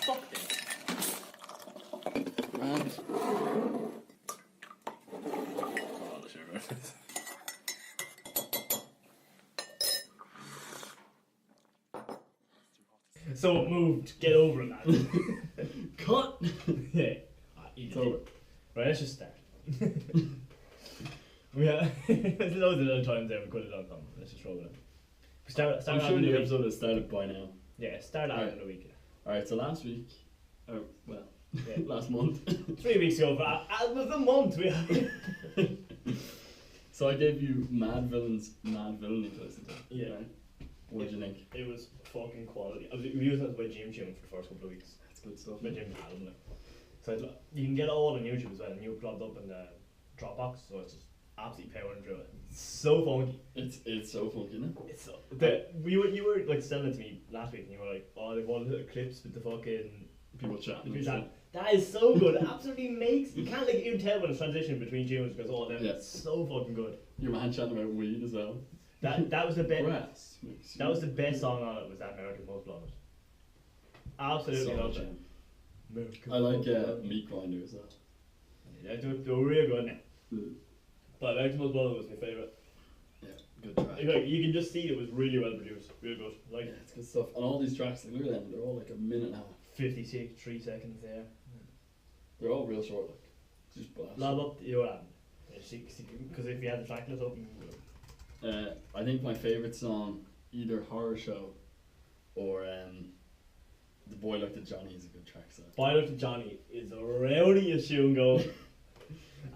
Fuck this. And Oh, the sugar. So it moved. Get over it, lad. cut. Yeah. Eat It's over. Right, let's just start. There's loads of other times there we could have done something. Let's just roll it. Start I'm out sure in the the week. episode has started by now. Yeah, start out Right. in the week. Alright, so last week, or well, Yeah. last month. 3 weeks ago, but album of the month. So I gave you Mad Villainy to listen to. Yeah. Right? What did you think? It was fucking quality. I was using it as my gym tune for the first couple of weeks. That's good stuff. My gym album. Like. So you can get it all on YouTube as well, and you dropped up in the Dropbox, so it's just absolutely powering through it. It's so funky. It's so funky, isn't it? It's so. You were like selling it to me last week, and you were like, "Oh, they've all the little clips with the fucking People chatting. people chat." That is so good. It absolutely makes you can't like even tell when it's transitioning between tunes because all of them. Yeah. It's so fucking good. Your man chatting about weed as well. That was the best. Grass. That was the best song on it. Was that American Most Blonde? Absolutely loved it. I like Meat Grinder as well. Yeah, they were real good now. Mm. But American Most Blonde was my favourite. Yeah, good track. Like, you can just see it was really well produced, real good. Like Yeah, it's good stuff. And all these tracks, like, look at them, they're all like a minute and a half. 56, 3 seconds there. They're all real short, like. Just blast. Lob up your album. Because if you had the track list up, you would. I think my favourite song, either Horror Show or The Boy Like the Johnny is a good track. So. Boy Up to Johnny is a rowdy tune going.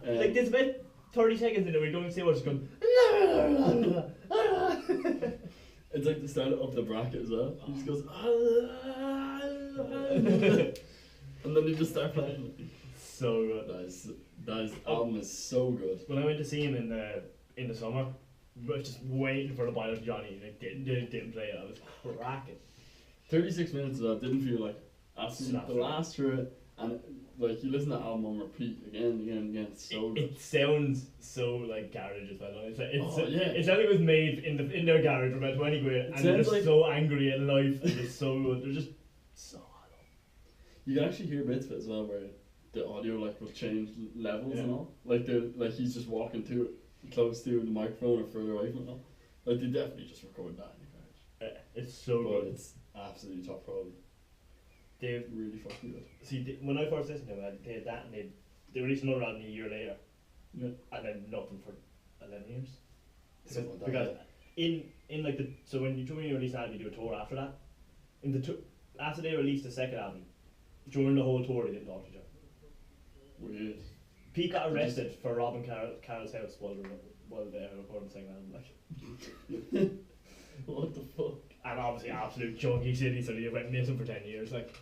Like there's about 30 seconds in it where you don't even see what's going. It's like the start of the bracket as well. He just goes, and then he just starts playing. So good. That album is so good. When I went to see him in the summer, I was just waiting for the Boy Up to Johnny. Like didn't play it. I was cracking. 36 minutes of that didn't feel like absolutely Snap the through. last through it, and like you listen to that album on repeat again and again and again. It's so good. It sounds so like garage as well. It's yeah. It's like it was made in their garage for about 20 quid, and they're sounds just like- so angry at life. They're just so good. They're just so hollow. You can actually hear bits of it as well where the audio like will change levels and Yeah. all. Like he's just walking to it, close to the microphone or further away from it all. Like they definitely just recorded that in the garage. It's so But good. it's absolutely top quality. They Really fucking good. see when I first listened to them, they had that, and they released another album a year later, Yeah. and then nothing for 11 years. Something like that, Because in like so when you release an album, you do a tour after that. In the after they released the second album, during the whole tour they didn't talk to each other. Weird. Pete got arrested for robbing Carol's house while they were recording the second album. Like, What the fuck? and obviously absolute junkie city, so they went missing for 10 years. Like,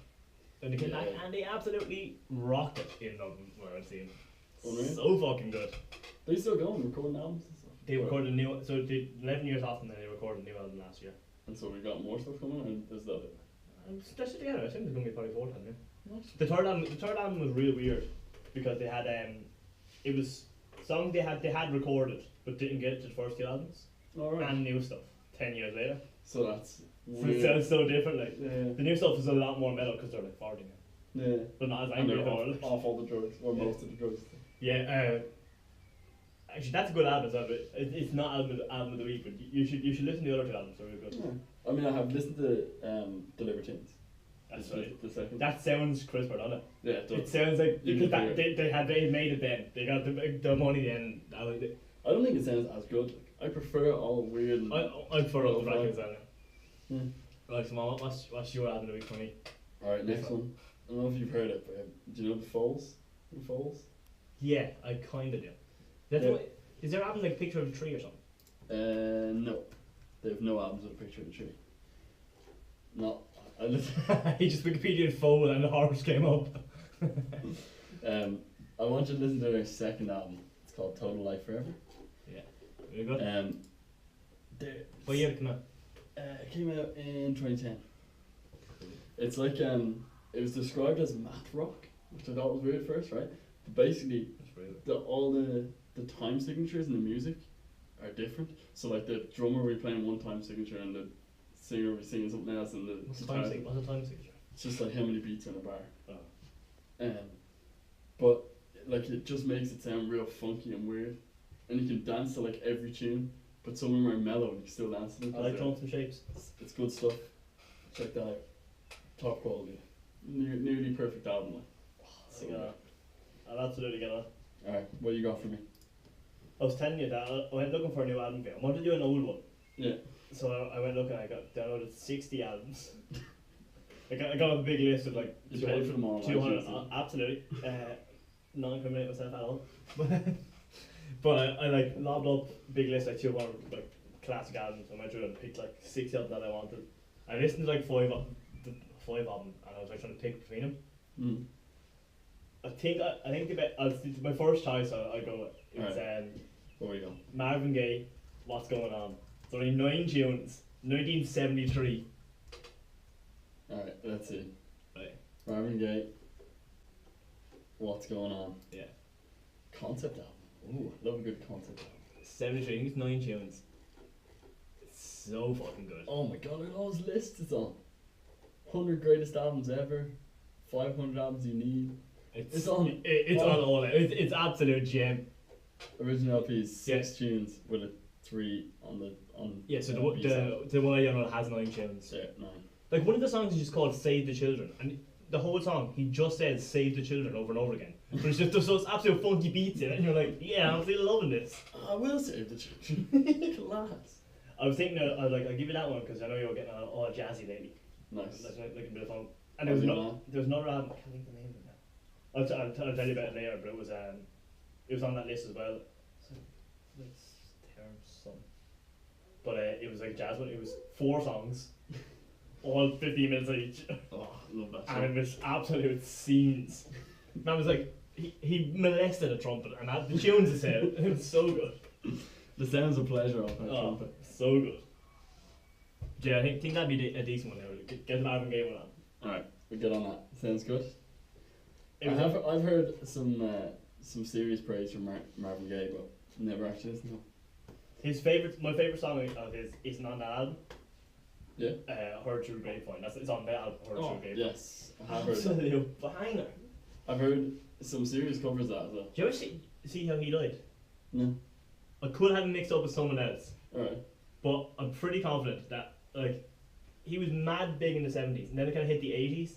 and they came back and they absolutely rocked it in Dublin where I've seen. Oh, really? So fucking good. They still going recording albums and stuff. They recorded a new, so they 11 years off, and then they recorded a new album last year. And so we got more stuff coming, and is that it? And stretched it together. I think there's gonna be probably 4 time. Yeah. What? The third album was real weird because they had it was songs they had recorded but didn't get it to the first 2 albums Alright. and new stuff 10 years later. So that's So it weird. sounds so different. Like Yeah. the new stuff is a lot more metal because they're like 40 now, Yeah. but not as And angry they're about it. off all the drugs, or Yeah. most of the drugs. Yeah. Actually, that's a good album. So it's not album of the week, but you should listen to the other 2 albums. They're really good. Yeah. I mean, I have listened to The Libertines. That's It's right. The second. That sounds crisper, doesn't it? Yeah, it It does. sounds like You because can that they made it then. They got the money then. I don't think it sounds as good. Like, I prefer all weird. And I prefer all the brackets then. Yeah. Right, so Mom, what's your album of the week for me? Alright, next one. I don't know if you've heard it, but do you know the Foals? The Foals? Yeah, I kind of do. That's Yeah. what, is there album like Picture of a Tree or something? No. They have no albums with a picture of a tree. No. I listen. He just Wikipedia'd Foal and the horse came up. I want you to listen to their second album. It's called Total Life Forever. Yeah, very good. But yeah, come on. it came out in 2010. It's like it was described as math rock, which I thought was weird at first, right? But basically, That's very good. all the time signatures in the music are different. So like the drummer will be playing one time signature and the singer will be singing something else, and the What's the guitar- time signature? It's just like how many beats in a bar. Oh. But like it just makes it sound real funky and weird, and you can dance to like every tune, but some of them are mellow and you can still dance to them. I like tones and shapes. It's good stuff. Check that out. Top quality. Nearly perfect album. Like. So I'll absolutely get on. Alright, what you got for me? I was telling you that I went looking for a new album. I wanted to do an old one. Yeah. So I went looking. I got downloaded 60 albums. I got a big list of like You paid for them all. 200. Absolutely. Not incriminate myself at all. But I like lobbed up big list like 200 like classic albums. I went through and picked like 6 of them that I wanted. I listened to like 5 of them, and I was like trying to pick between them. Mm. I think my first choice I'll go with. It's Where we go? Marvin Gaye, What's Going On. It's only 9 tunes, 1973. Alright, let's see. Right. Marvin Gaye, What's Going On? Yeah. Concept album. Ooh, love a good concept album. 73, I think it's 9 tunes. It's so fucking good. Oh my god, look at all those lists it's on. 100 greatest albums ever, 500 albums you need. It's on. It's on all. It's absolute gem. Original LP is 6 tunes with a 3 on the Yeah, so the one I downloaded has 9 tunes. Yeah, 9. Like one of the songs is just called "Save the Children," and the whole song he just says "Save the Children" over and over again. But it's just those absolute funky beats in it, and you're like, yeah, I'm still loving this. I will save the children. Class. I was thinking, I'll give you that one because I know you're getting all jazzy lately. Nice. That's like a bit of fun. And there was another album. I can't think of the name of it now. I'll tell you about it later, but it was on that list as well. So, it's Terrence something. But it was like a jazz one. It was 4 songs, all 15 minutes each. Oh, I love that. And it was absolute scenes. Man was like, he molested a trumpet, and the tunes he said, it was so good. The sounds of pleasure off that trumpet. So good. Yeah, I think that'd be a decent one now. Get the Marvin Gaye one on. Alright, we get on that. Sounds good. I've heard some serious praise from Marvin Gaye, but never actually listened to him. My favourite song of his isn't on that album. Yeah. Heard Through Grapevine. It's on that album. Heard Through Grapevine. Yes, I have heard. Absolute banger. I've heard some serious covers of that as well. Do you ever see how he died? No. I could have him mixed up with someone else, Alright. but I'm pretty confident that he was mad big in the 70s, and then it kind of hit the 80s,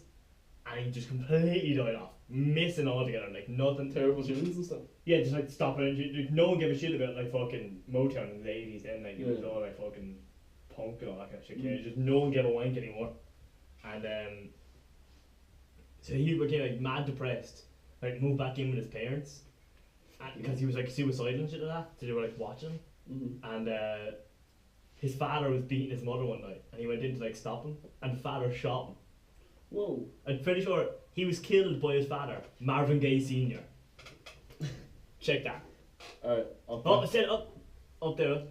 and he just completely died off, missing altogether, like nothing. Terrible tunes and stuff. Yeah, just like stopping it. No one gave a shit about like fucking Motown in the 80s, then like it was all like fucking punk and all that kind of shit. Yeah, just no one gave a wank anymore, and so he became like mad depressed, like moved back in with his parents, because he was like suicidal and shit like that. So they were like watching, and his father was beating his mother one night, and he went in to like stop him, and the father shot him. Whoa. I'm pretty sure he was killed by his father, Marvin Gaye Sr. Check that. Alright, It said up there,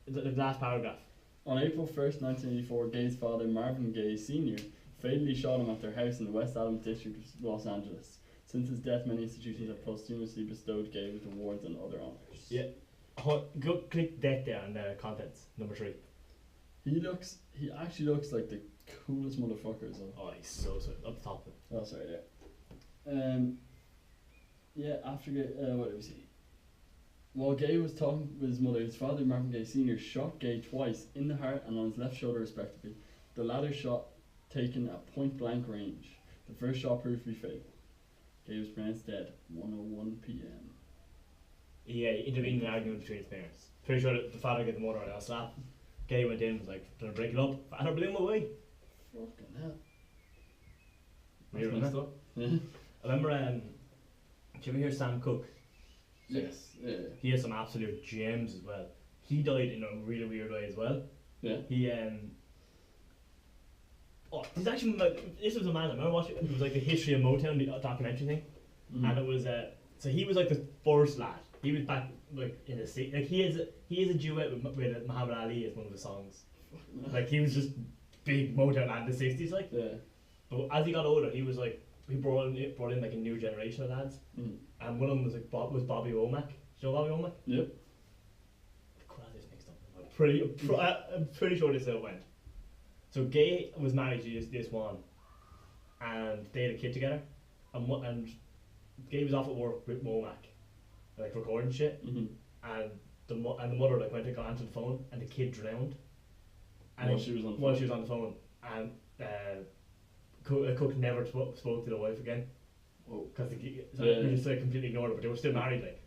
the last paragraph. On April 1st, 1984, Gaye's father, Marvin Gaye Sr., fatally shot him at their house in the West Adams district of Los Angeles. Since his death, many institutions have posthumously bestowed Gaye with awards and other honours. Yeah. Go click death there and contents, number 3. He actually looks like the coolest motherfucker as well. Oh, he's so up the top of it. Oh, sorry, yeah. After Gaye, what did we see? While Gaye was talking with his mother, his father, Marvin Gaye Sr., shot Gaye twice in the heart and on his left shoulder, respectively. The latter shot taken at point blank range. The first shot proved to be fatal. Gaye was pronounced dead 1:01 p.m. Yeah, he intervened in an argument between his parents. Pretty sure that the father got the mother on a slap. Gaye went in and was like, trying to break it up. Father blew him away. Fucking hell. That's messed up. Yeah. I remember, did you ever hear Sam Cooke? Yes. Yeah. He has some absolute gems as well. He died in a really weird way as well. Yeah. He this actually this was amazing. I remember watching it. It was like the history of Motown, the documentary thing, and it was so he was like the first lad. He was back like in the like he has a duet with Muhammad Ali as one of the songs. Like he was just big Motown lad in the 60s, like. Yeah. But as he got older, he was like he brought in like a new generation of lads, and one of them was like Bobby Womack. Do you know Bobby Womack? Yep. I could have this mixed up. I'm pretty sure this is how it went. So Gaye was married to this one, and they had a kid together, and Gabe was off at work with Momac, like recording shit, and the mother like went to go answer the phone, and the kid drowned. And While she was on the while phone. she was on the phone, and Cook never spoke to the wife again. Oh. Because he just like completely ignored her, but they were still married, like.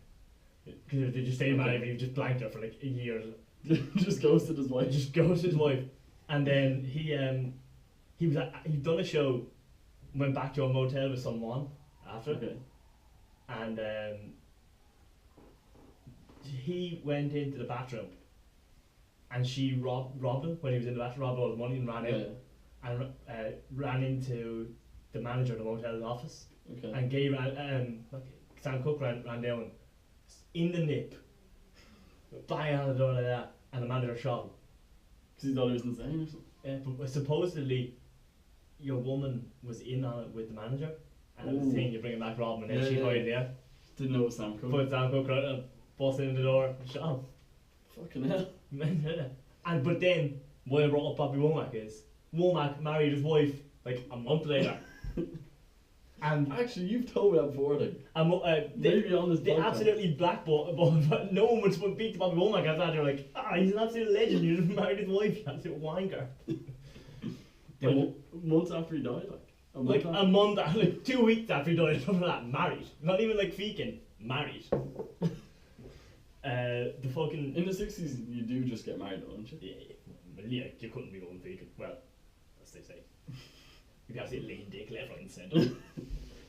Because they just stayed married, but he just blanked her for like a year. Just ghosted his wife. Just ghosted his wife, and then he'd done a show, went back to a motel with someone after, Okay. and he went into the bathroom, and she robbed him when he was in the bathroom, robbed all the money and ran out, and ran into the manager of the motel's office. Okay. And Gay Sam Cook ran down in the nip, banging on the door like that, and the manager shot him. Because he thought he was insane or something. Yeah, but supposedly your woman was in on it with the manager, and it was saying you bring him back Robin, and then she hired there. Didn't know it was Sam Cook. Put Sam Cook right and busted in the door and shot him. Fucking hell. And but then why I brought up Bobby Womack is Womack married his wife like a month later. And actually, you've told me that before, like. Maybe on this they podcast. absolutely blackballed, but no one would speak to Bobby Womack after that. They're like, he's an absolute legend. You just married his wife, you absolute wanker. Months after he died, like. A month, like 2 weeks after he died, something like that, married. Not even like feking, married. The fucking. In the 60s, you do just get married, don't you? Yeah, you couldn't be going vegan. Well, as they say. You can see a lean dick left, right, and centre.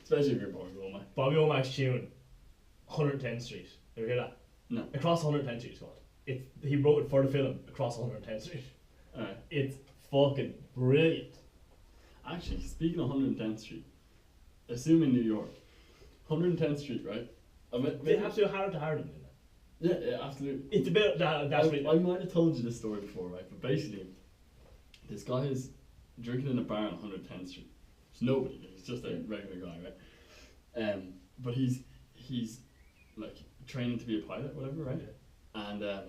Especially if you're Bobby Womack. Bobby Womack's tune, 110th Street. Ever hear that? No. Across 110th Street is called. He wrote it for the film, Across 110th Street. Alright. It's fucking brilliant. Actually, speaking of 110th Street, assume in New York, 110th Street, right? They absolutely hard to Harlem in that. Yeah, absolutely. It's about that's I might have told you this story before, right? But basically, this guy is drinking in a bar on 110th Street. There's nobody there. He's just a regular guy, right? But he's like training to be a pilot, whatever, right? Yeah.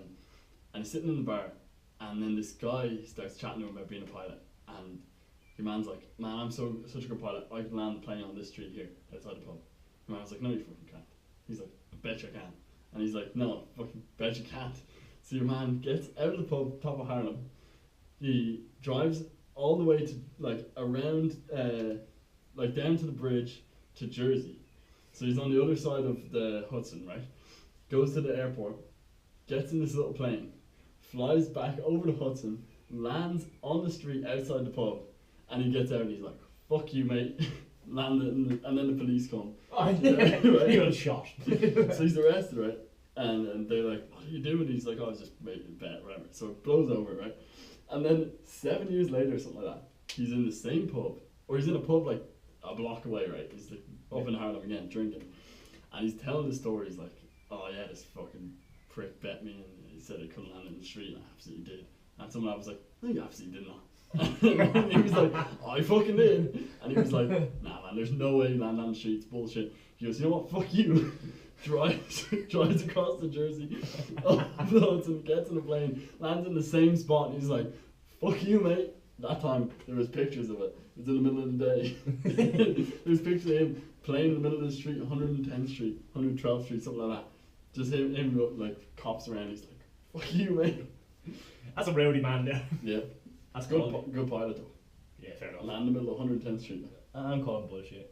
And he's sitting in the bar, and then this guy starts chatting to him about being a pilot, and your man's like, "Man, I'm such a good pilot. I can land the plane on this street here outside the pub." Your man's like, "No, you fucking can't." He's like, "I bet you can." And he's like, "No, fucking bet you can't." So your man gets out of the pub, top of Harlem. He drives all the way to like around, like down to the bridge to Jersey. So he's on the other side of the Hudson, right? Goes to the airport, gets in this little plane, flies back over the Hudson, lands on the street outside the pub, and he gets out and he's like, "Fuck you, mate." Landed, and then the police come. Oh, right? He got shot. So he's arrested, right? And they're like, "What are you doing?" He's like, "Oh, I was just making a bet, whatever." So it blows over, right? And then 7 years later, or something like that, he's in the same pub, or he's in a pub like a block away, right? He's like up in Harlem again, drinking, and he's telling the story. He's like, "Oh yeah, this fucking prick bet me, and he said I couldn't land in the street, and I absolutely did." And someone else was like, "No, you absolutely did not." And he was like, "I fucking did." And he was like, "Nah, man, there's no way you land on the street. It's bullshit." He goes, "You know what? Fuck you." drives across the Jersey, uploads and gets in a plane, lands in the same spot, and he's like, "Fuck you, mate." That time there was pictures of it. It was in the middle of the day. There was pictures of him playing in the middle of the street, 110th Street, 112th Street, something like that. Just him like cops around. He's like, "Fuck you, mate." That's a rowdy man there. Yeah. That's good. good. Good pilot though. Yeah, fair enough. Land in the middle of 110th Street. I'm calling bullshit.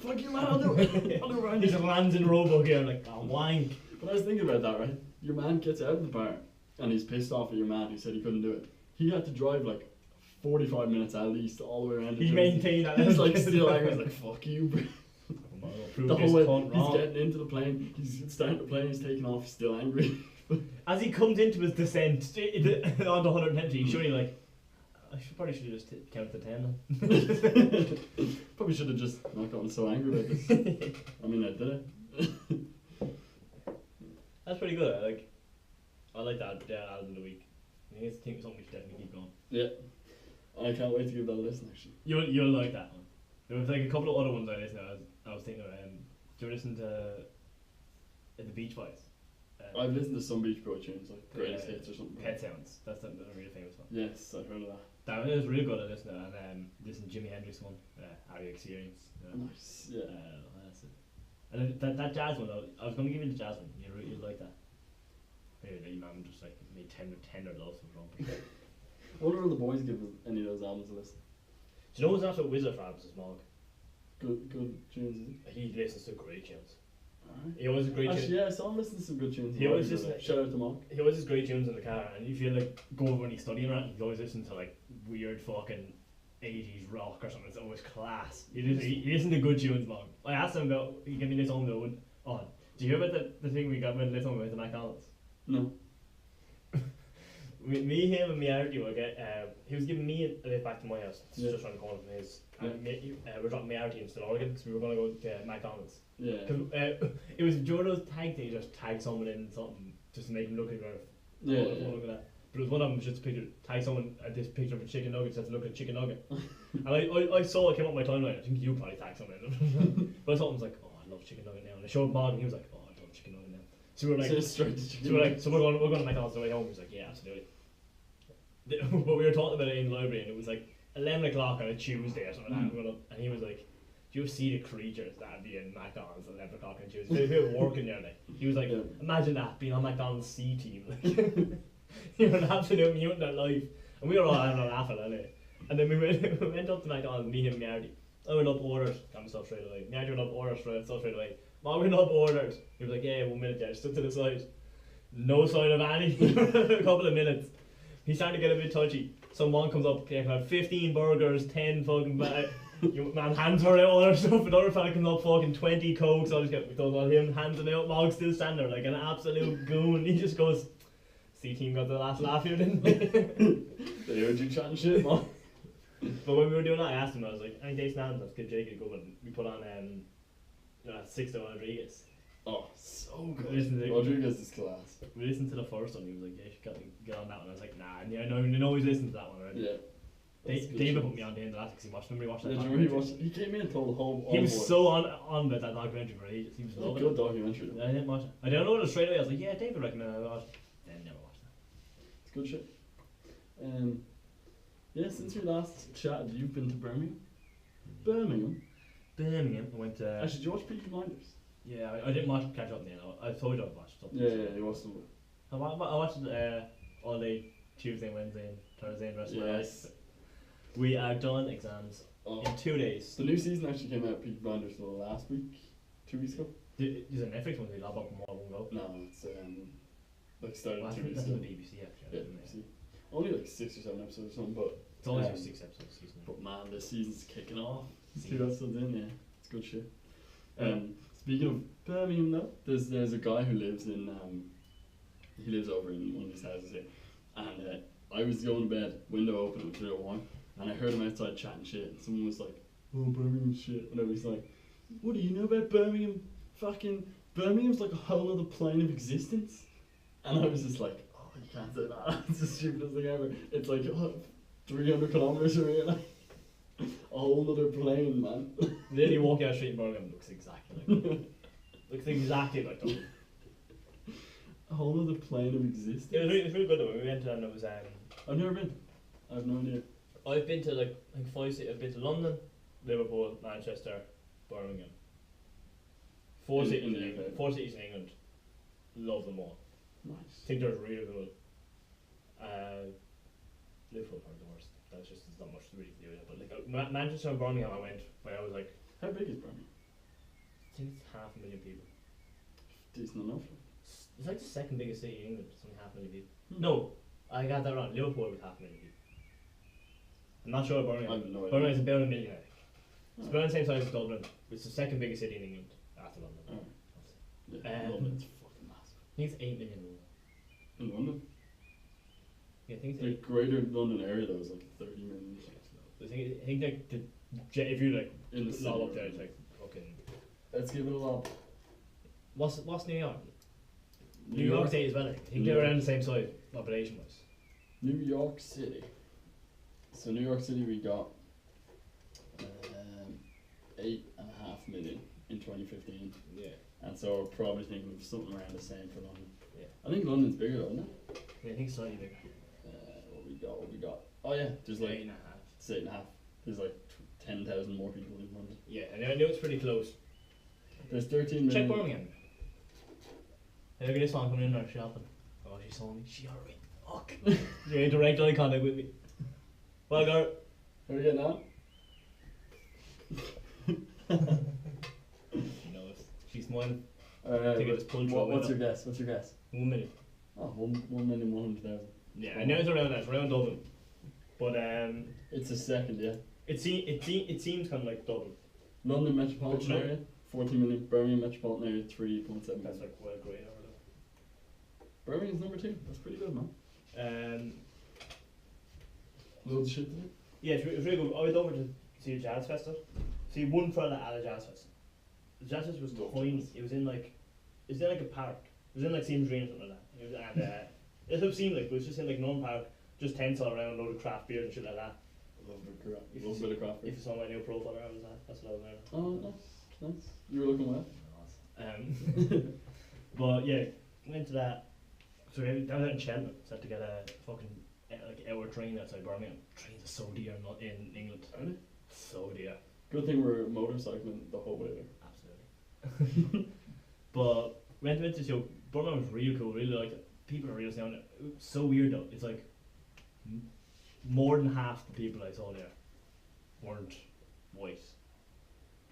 Fuck you, man. I'll do it. I'll do it right. He just lands in Robo here like, "Oh, wank." But I was thinking about that, right? Your man gets out of the bar and he's pissed off at your man who said he couldn't do it. He had to drive like 45 minutes at least all the way around. He maintained that. He's like still angry. He's like, "Fuck you, bro." The whole way he's getting into the plane, he's starting the plane, he's taking off, he's still angry. As he comes into his descent on the 110th, he's surely like, I probably should have just counted to 10 then. Probably should have just not gotten so angry about this. I mean, I did it. That's pretty good. I like that album of the week. I think it's something we should definitely keep going. Yeah. I can't wait to give that a listen, actually. You'll like that one. There was like a couple of other ones I listened to. I was thinking, do you ever listen to The Beach Boys? I've listened to some Beach Boy tunes, like Greatest Hits or something. Pet Sounds. That's a really famous one. Yes, I've heard of that. That is really good at listening to. And listen to Jimi Hendrix one. Are You Experienced? Nice, yeah. That's it. And then that jazz one though, I was going to give you the jazz one. You'd like that. Maybe your mum just like made tender love for Trump. I wonder if the boys give any of those albums a listen. Do you know who's an absolute wizard for albums is Mog? Good tunes, is it? He listens to great tunes. Alright. He always has great tunes. Actually, yeah, I saw him listen to some good tunes. He always listen. Shout out to Monk. He always has great tunes in the car, and you feel like go over when he's studying around. He always listens to like weird fucking 80s rock or something. It's always class. He listens to good tunes, Mog. I asked him about he gave me this on though. Oh, do you hear about the thing we got when this on with the McDonald's? No. Me, him, and me Artie were he was giving me a lift back to my house. It's Yeah. just around the corner from his. Yeah. And we're dropping me Artie in Still Oregon because we were going to go to McDonald's. Yeah. Cause, it was during those tag things, just tag someone in something just to make him look like Yeah. look at that. But it was one of them was just a picture, tag someone at this picture of a chicken nugget, just to look at chicken nugget. And I saw it came up my timeline. I think you probably tagged someone in. But I thought I was like, oh, I love chicken nugget now. And I showed Mog and he was like, oh, I love chicken nugget now. So we were like, So straight to chicken. so we're going to McDonald's on the way home. He was like, yeah, absolutely. But we were talking about it in the library, and it was like 11 o'clock on a Tuesday or something. And he was like, "Do you see the creatures that'd be in McDonald's at 11 o'clock on Tuesday? They were working there, like." He was like, Yeah. "Imagine that being on McDonald's C team, like you're an absolute mutant at life." And we were all having a laugh at it. And then we went up to McDonald's, me, him, and Marty. I went up orders, got myself straight away. Marty went up orders for stuff straight away. Mom went up orders. He was like, "Yeah, 1 minute there." Stood to the side. No sign of anything for a couple of minutes. He's starting to get a bit touchy. Someone comes up, okay, I've had 15 burgers, 10 fucking man, hands her out, all her stuff. Another fella comes up, fucking 20 cokes. I'll just get those on him, hands them out. Mog's still standing there like an absolute goon. He just goes, C team got the last laugh here, didn't they? They heard you chatting shit, man. But when we were doing that, I asked him, I was like, any days now, let's give Jake a go. And we put on Sixto Rodriguez. Oh, so good. Listen to Rodriguez is class. We listened to the first one. He was like, "Yeah, you should get on that one." I was like, "Nah, yeah, no, you know he's listened to that one already." Yeah. David put me on the end of that because he watched. Remember he watched that. Yeah, documentary? he came in and told the whole. He was so on with that documentary for ages. He was It was a loving good it. documentary. I didn't watch it. I don't know it straight away. I was like, "Yeah, David recommended it." I watched. Then never watched that. It's good shit. Yeah, since we last chatted, you've been to Birmingham. Birmingham. I went to. Actually, did you watch Peaky Blinders? Yeah, I didn't watch catch up then. I told you I watched something. Yeah, you watched them. I watched all day Tuesday, Wednesday, and Thursday, and the rest of my life. Yes. We are done exams Oh. in 2 days. The new season actually came out, Peaky Blinders, last week, 2 weeks ago. Is it Netflix one? They lob up more one go. No, it's like started Well, 2 that's weeks on ago. the BBC actually. Yeah, isn't it? see. Only like 6 or 7 episodes or something, but It's always Um, 6 episodes a season. but man, this season's kicking off. Season. 2 episodes in, yeah, it's good shit. Speaking of Birmingham, though, there's a guy who lives in he lives over in one of these houses here, and I was going to bed, window open, it was real warm, and I heard him outside chatting shit, and someone was like, "Oh, Birmingham shit," and I was like, "What do you know about Birmingham? Fucking Birmingham's like a whole other plane of existence," and I was just like, "Oh, you can't say that. It's the stupidest thing ever. It's like 300 kilometers from here, like a whole other plane, man." Literally walking out the street in Birmingham looks exactly like them. Looks exactly like them. A whole other plane of existence. It was really good though. We went to and it was I've never been. I have no idea. I've been to like I think 5 cities. I've been to London, Liverpool, Manchester, Birmingham. 4 cities in in the England. UK. 4 cities in England. Love them all. Nice. Think they're really good. Liverpool probably the worst. That's just there's not much to really do with it. But like Manchester and Birmingham, I went where I was like, How big is Birmingham? I think it's 500,000 people. Decent enough. It's like the second biggest city in England. It's only 500,000 people. Hmm. No, I got that wrong. Liverpool was 500,000 people. I'm not sure about I Birmingham. have no idea. Birmingham's about 1 million. I think. It's Oh. about the same size as Dublin. It's the second biggest city in England after London. Oh. Yeah, Um, London's fucking massive. I think it's 8 million. In London? Yeah, I think it's The 8. greater London area though is like 30 million. I think like if you like In the city. lob up there, it's like fucking. Let's give it a lob. What's New York? New York State as well. I think New they're York. around the same size population wise. New York City. So New York City we got 8.5 million in 2015. Yeah. And so we're probably thinking of something around the same for London. Yeah. I think London's bigger though, isn't it? Yeah, I think slightly bigger. What we got? Oh yeah, there's like 8.5. it's 8.5. There's like 10,000 more people in London. Yeah, and I know it's pretty close. There's 13 Check million. Birmingham. Hey, look at this one coming in there shopping. Oh, she saw me. She alright. Fuck. She made direct eye contact with me. Well, girl. How are we getting on? She knows. She's smiling. Alright, Think it was pulled through a what's your window. guess? What's your guess? 1 million. Oh, 1,100,000. Yeah, I know it's around that. It's around Dublin. But It's a second, yeah. it seems kind of like Dublin. London metropolitan But area, 14 million. Birmingham metropolitan area, 3.7 That's million. like well great over Birmingham's number 2. That's pretty good, man. there. Loads of shit to do. Yeah, it's really good. I went over to see a jazz festival. See one fella at a jazz festival. The jazz festival was Love tiny. jazz. It was in like a park. It was in like Seames Green or something like that. It was, and it would seem like it was just in like Northern Park, just tents all around, load of craft beers and shit like that. Love a bit of craft beer. If you saw my new profile, I was that. That's what I was wearing. Oh, nice. You were looking well. But yeah, went to that. So I was out in Cheltenham, so I had to get a fucking like hour train outside Birmingham. Trains are so dear in England. Are they? So dear. Good thing we're motorcycling the whole way there. Absolutely. But went to show. Birmingham was real cool. Really liked it. People are really sound. So weird though. It's like more than half the people I saw there weren't white.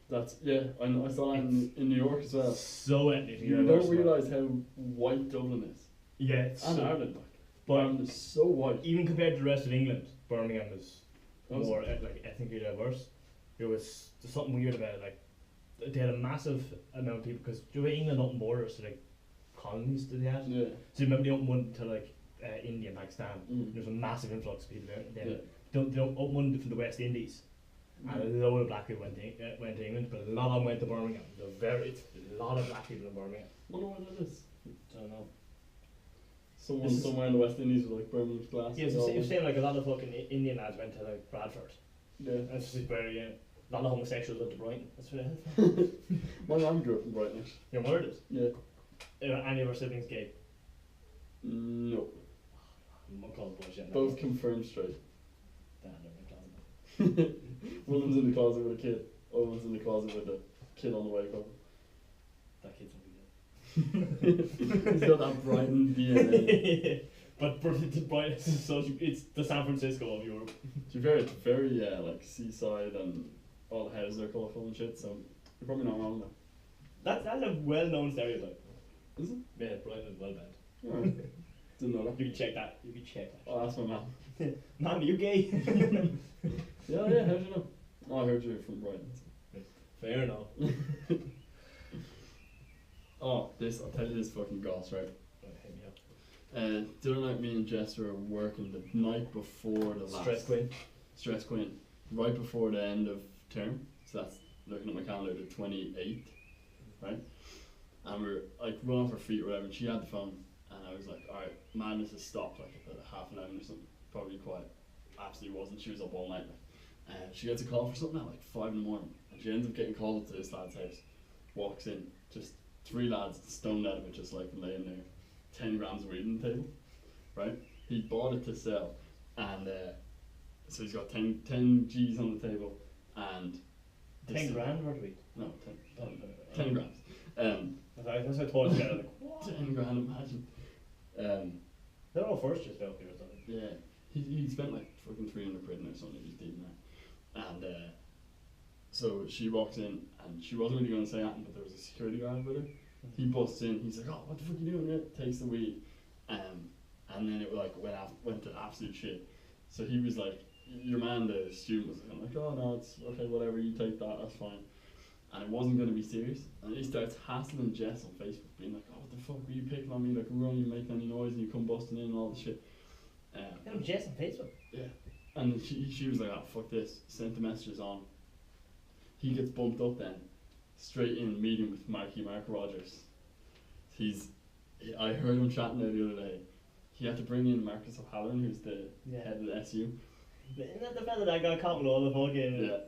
That's, yeah, I saw that in New York as well. So ethnic. You don't realise how white Dublin is. Yeah, it's And so, Ireland, like. but Ireland is so white. even compared to the rest of England, Birmingham is Oh, more like ethnically diverse. There's something weird about it. Like they had a massive amount of people because England opened borders to like colonies that they had. Yeah. So remember they opened one to like India and Pakistan. Mm. There's a massive influx of people there. Yeah. They don't open one for the West Indies. And a load of black people went to England, but a lot of them went to Birmingham. It's a lot of black people in Birmingham. Wonder why that is. I don't know. Someone This is- somewhere in the West Indies with like Birmingham's glass. Yeah, it's saying like a lot of fucking Indian lads went to like Bradford. Yeah. That's just where a lot of homosexuals went to Brighton. That's what it is. My mum grew up in Brighton. Your mother did. Yeah. Any of her siblings gay? No. I'm calling bullshit. Both confirmed straight. Damn, they're in the closet. One of them's in the closet with a kid. Other one's in the closet with a kid on the way home. That kid's gonna be dead. He's got that Brighton DNA. But Brighton is it's the San Francisco of Europe. To be fair, it's very like seaside and all the houses are colourful and shit, so you're probably not wrong there. That's a well-known stereotype. Is it? Yeah, Brighton is well banned. Alright. Didn't know that. You can check that. I'll ask my mum. Mom, are you gay? Yeah, yeah, how'd you know? Oh, I heard you were from Brighton. So. Fair enough. Oh, I'll tell you this fucking goss, right? Hit me up. The other night me and Jester were working the night before the last Stress queen. right before the end of term. So that's, looking at my calendar, the 28th, right? And we're like running off our feet or whatever, and she had the phone, and I was like, alright, madness has stopped like at 11:30 or something. Probably quite, absolutely wasn't. She was up all night. She gets a call for something at like 5 in the morning, and she ends up getting called up to this lad's house. Walks in, just 3 lads stoned out of it, just like laying there, 10 grams of weed on the table, right? He bought it to sell, and so he's got 10 G's on the table, and 10 grand worth of weed. No, 10 grams. That's what I thought. Like, what? 10 grand, imagine. They're all first just out here or something. Yeah, he spent like fucking 300 quid or something just eating that. And so she walks in, and she wasn't really going to say anything, but there was a security guard with her. He busts in, he's like, oh, what the fuck are you doing here? Takes the weed. And then it like went to absolute shit. So he was like, your man, the student, was kind of like, oh no, it's okay, whatever, you take that, that's fine. And it wasn't going to be serious. And he starts hassling Jess on Facebook, being like, oh, what the fuck were you picking on me? Like, we're only making any noise and you come busting in and all this shit. Jess on Facebook. Yeah. And she was like, oh, fuck this. Sent the messages on. He gets bumped up then, straight in meeting with Mark Rogers. I heard him chatting there the other day. He had to bring in Marcus O'Halloran, who's the head of the SU. Isn't that the fella that got caught with all the fucking... Yeah.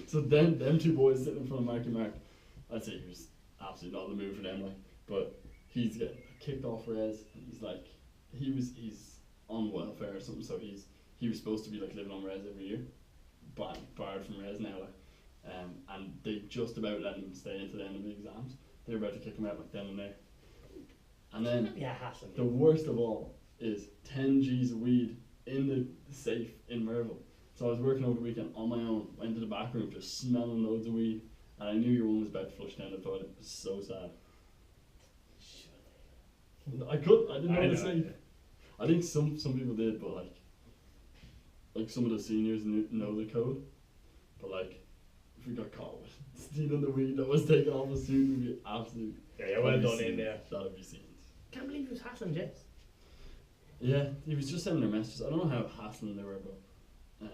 So then, them two boys sitting in front of Mark, I'd say he was absolutely not in the mood for them, like. But he's getting kicked off res, and he's like, he's on welfare or something, so he was supposed to be like living on res every year, but barred from res now, like. And they just about let him stay into the end of the exams. They're about to kick him out like then and there. And then the worst of all is 10 G's of weed in the safe in Merville. So I was working over the weekend on my own, went to the back room just smelling loads of weed, and I knew your one was about to flush down the toilet. It was so sad. I didn't know what to say. I think some people did, but like some of the seniors know the code. But like, if we got caught with stealing the weed that was taken off us soon, we'd be absolute. Yeah, well done in there. That'd be scenes. Can't believe he was hassling Jess. Yeah, he was just sending their messages. I don't know how hassling they were, but I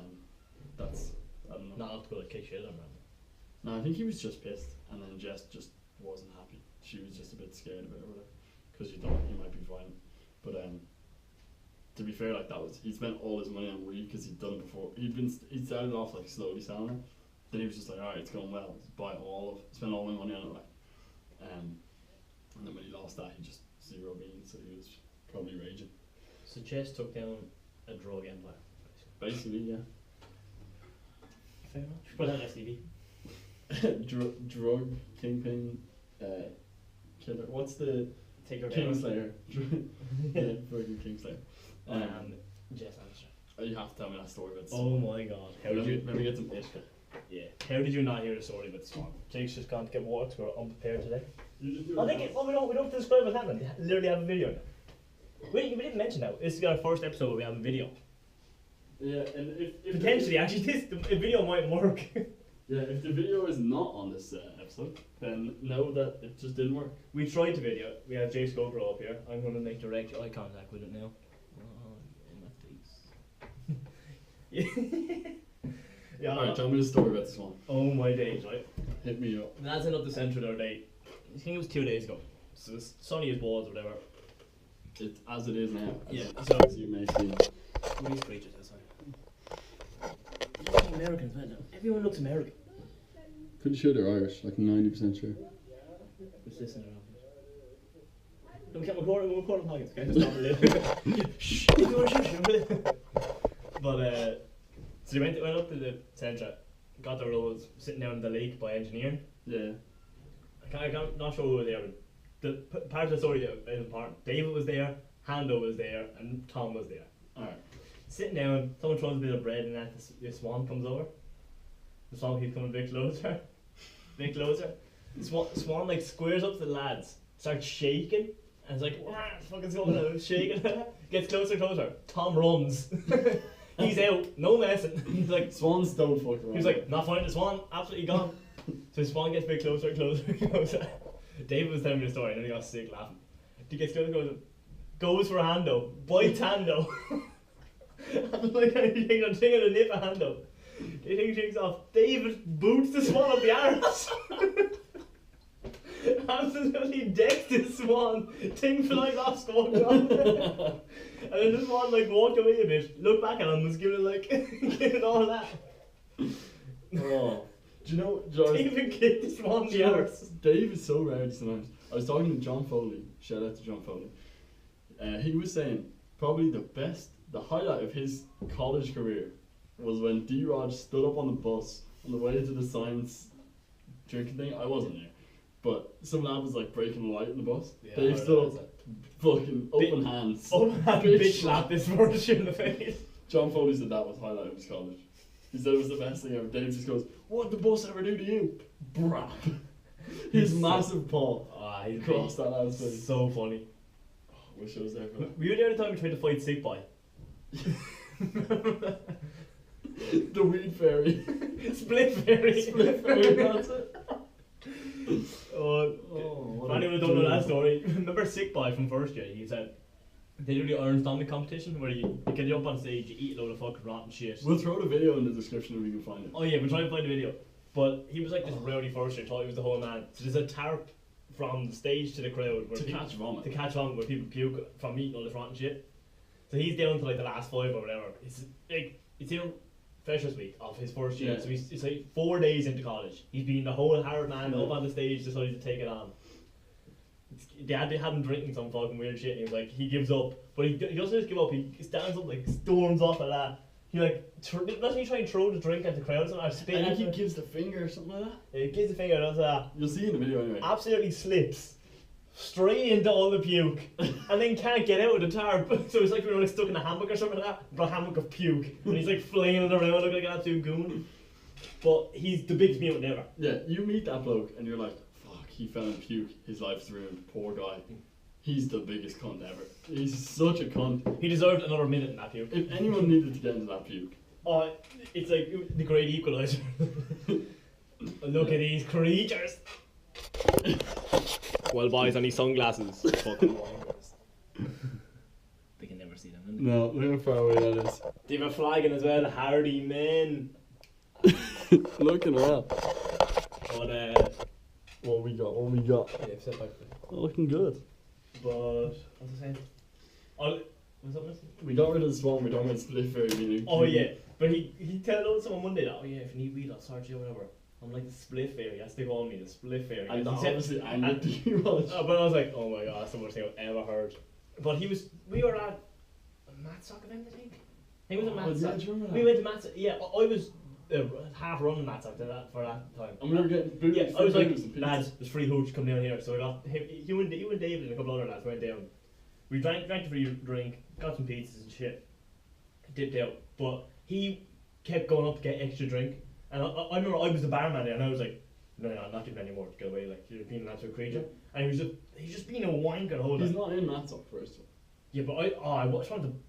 don't know. Not to go to kick shit on him. No, I think he was just pissed, and then Jess just wasn't happy. She was just a bit scared about it, or whatever, because she thought he might be violent. But to be fair, like he spent all his money on weed because he'd done it before. He started off like slowly selling it. Then he was just like, alright, it's going well. Just spend all my money on it, like. And then when he lost that, he just zero beans, so he was probably raging. So Jess took down a drug empire. Basically, yeah. Fair enough. Put that on STV. Drug kingpin, killer. What's the Take her Kingslayer? Yeah, fucking Kingslayer. Jess Anderson. You have to tell me that story about. Oh my god! Let me get some ishka. Yeah. How did you not hear the story about the swan? Jake's just gone to get water because we're unprepared today. I think we don't have to describe what's happening. We literally have a video now. We didn't mention that. This is our first episode where we have a video. Yeah, and if potentially, actually, the video might work. Yeah, if the video is not on this episode, then know that it just didn't work. We tried the video. We have Jake's GoPro up here. I'm going to make direct eye contact with it now. Yeah. Alright, tell me the story about this one. Oh my days, right? Hit me up. That's up the centre the other day. I think it was 2 days ago. So it's sunny as balls or whatever. It's as it is now. Yeah. As you may see. These creatures outside. Americans, man. Everyone looks American. Pretty sure they're Irish, like 90% sure. Who's listening around here? We can't record podcasts, okay? Stop it. Shh. But, so they went up to the centre, got their roles, sitting down in the lake by engineering. Yeah. I'm not sure who was there, but the part of the story that is important. David was there, Hando was there, and Tom was there. Alright. Sitting down, someone throws a bit of bread and that the swan comes over. The swan keeps coming a bit closer. Bit closer. The swan like squares up to the lads, starts shaking, and it's like, what the fuck is going on? Shaking. Gets closer. Tom runs. He's out, no messing. He's like, swans don't fuck around. He's like, not finding the swan, absolutely gone. So the swan gets a bit closer. David was telling me the story and then he got sick laughing. He gets closer, goes for a Hando, bites Hando. I'm like, I'm taking a nip of Hando. The thing shakes off. David boots the swan up the arse. Absolutely decks the swan. Thing flies off, skull gone. And then the swan like walked away a bit, looked back at him, and was giving like giving all that. Oh. Do you know David kicked the swan in the arse. Dave is so rowdy sometimes. I was talking to John Foley, shout out to John Foley. He was saying probably the highlight of his college career was when D-Rod stood up on the bus on the way to the science drinking thing. I wasn't there. But some lad was like breaking the light in the bus. Yeah, Dave stood up, fucking open hands. Open hand bitch slap this version in the face. John Foley said that was the highlight of his college. He said it was the best thing ever. Dave just goes, what did the bus ever do to you? Brap. His massive paw across that lad's face. So funny. Oh, wish I was there for that. Were you there the time we tried to fight Sick Boy? The weed fairy. Split fairy. Split fairy, that's it. For anyone who don't know that story, remember Sick Boy from first year? He said they do the Iron Stomach competition where you can jump on stage, you eat a load of fucking rotten shit. We'll throw the video in the description if we can find it. Oh yeah, we'll try and find the video. But he was like this rowdy first year, thought he was the whole man. So there's a tarp from the stage to the crowd where catch vomit. To catch vomit where people puke from eating all this rotten shit. So he's down to like the last 5 or whatever. It's in Freshers Week of his first year, so it's like 4 days into college. He's been the whole hard man up on the stage, decided to take it on. they had to have him drinking some fucking weird shit, and he was like, he gives up, but he doesn't just give up. He stands up, like storms off of that. He like doesn't he try and throw the drink at the crowd or something? Or spit I at think he it? gives the finger or something like that. He gives the finger, does that. You'll see in the video anyway. Absolutely slips straight into all the puke, and then can't get out of the tarp. So it's like we were like stuck in a hammock or something like that, but a hammock of puke, and he's like flailing around looking like an absolute goon. But he's the biggest mutant ever. Yeah, you meet that bloke and you're like, fuck, he fell in puke, his life's ruined, poor guy. He's the biggest cunt ever. He's such a cunt. He deserved another minute in that puke. If anyone needed to get into that puke. Oh, it's like the great equalizer. Look at these creatures. Well, boys, I need sunglasses. Fucking wankers. They can never see them. No, look how far away that is. They have a flagon as well, hardy men. Looking well. But What we got? yeah, set back. Looking good. But what's I saying? Oh, what's up, miss? We got rid of the swan, we don't want split fairy meaning. Oh yeah, but he told someone one day that, oh yeah, if you need weed, I'll start you or whatever. I'm like, the split fairy, that's they call me, the split fairy. And he said- obviously angered you much. but I was like, oh my god, that's the worst thing I've ever heard. But we were at a Matsock event, I think. He was at Yeah, do Matsock. you remember that? We went to Matsock. Yeah, I was half running Matsock for that time. And we were getting booze. Yeah, I was like, booze and pizza. lads, there's free hooch, come down here. So I got him, you and David and a couple other lads went down. We drank the free drink, got some pizzas and shit, dipped out. But he kept going up to get extra drink, and I remember I was the barman there, and I was like, no, I'm not giving any more to get away. Like, you're being an absolute creature. And he's just being a wanker the whole time. He's not in Matsock first. Yeah, but I just wanted to.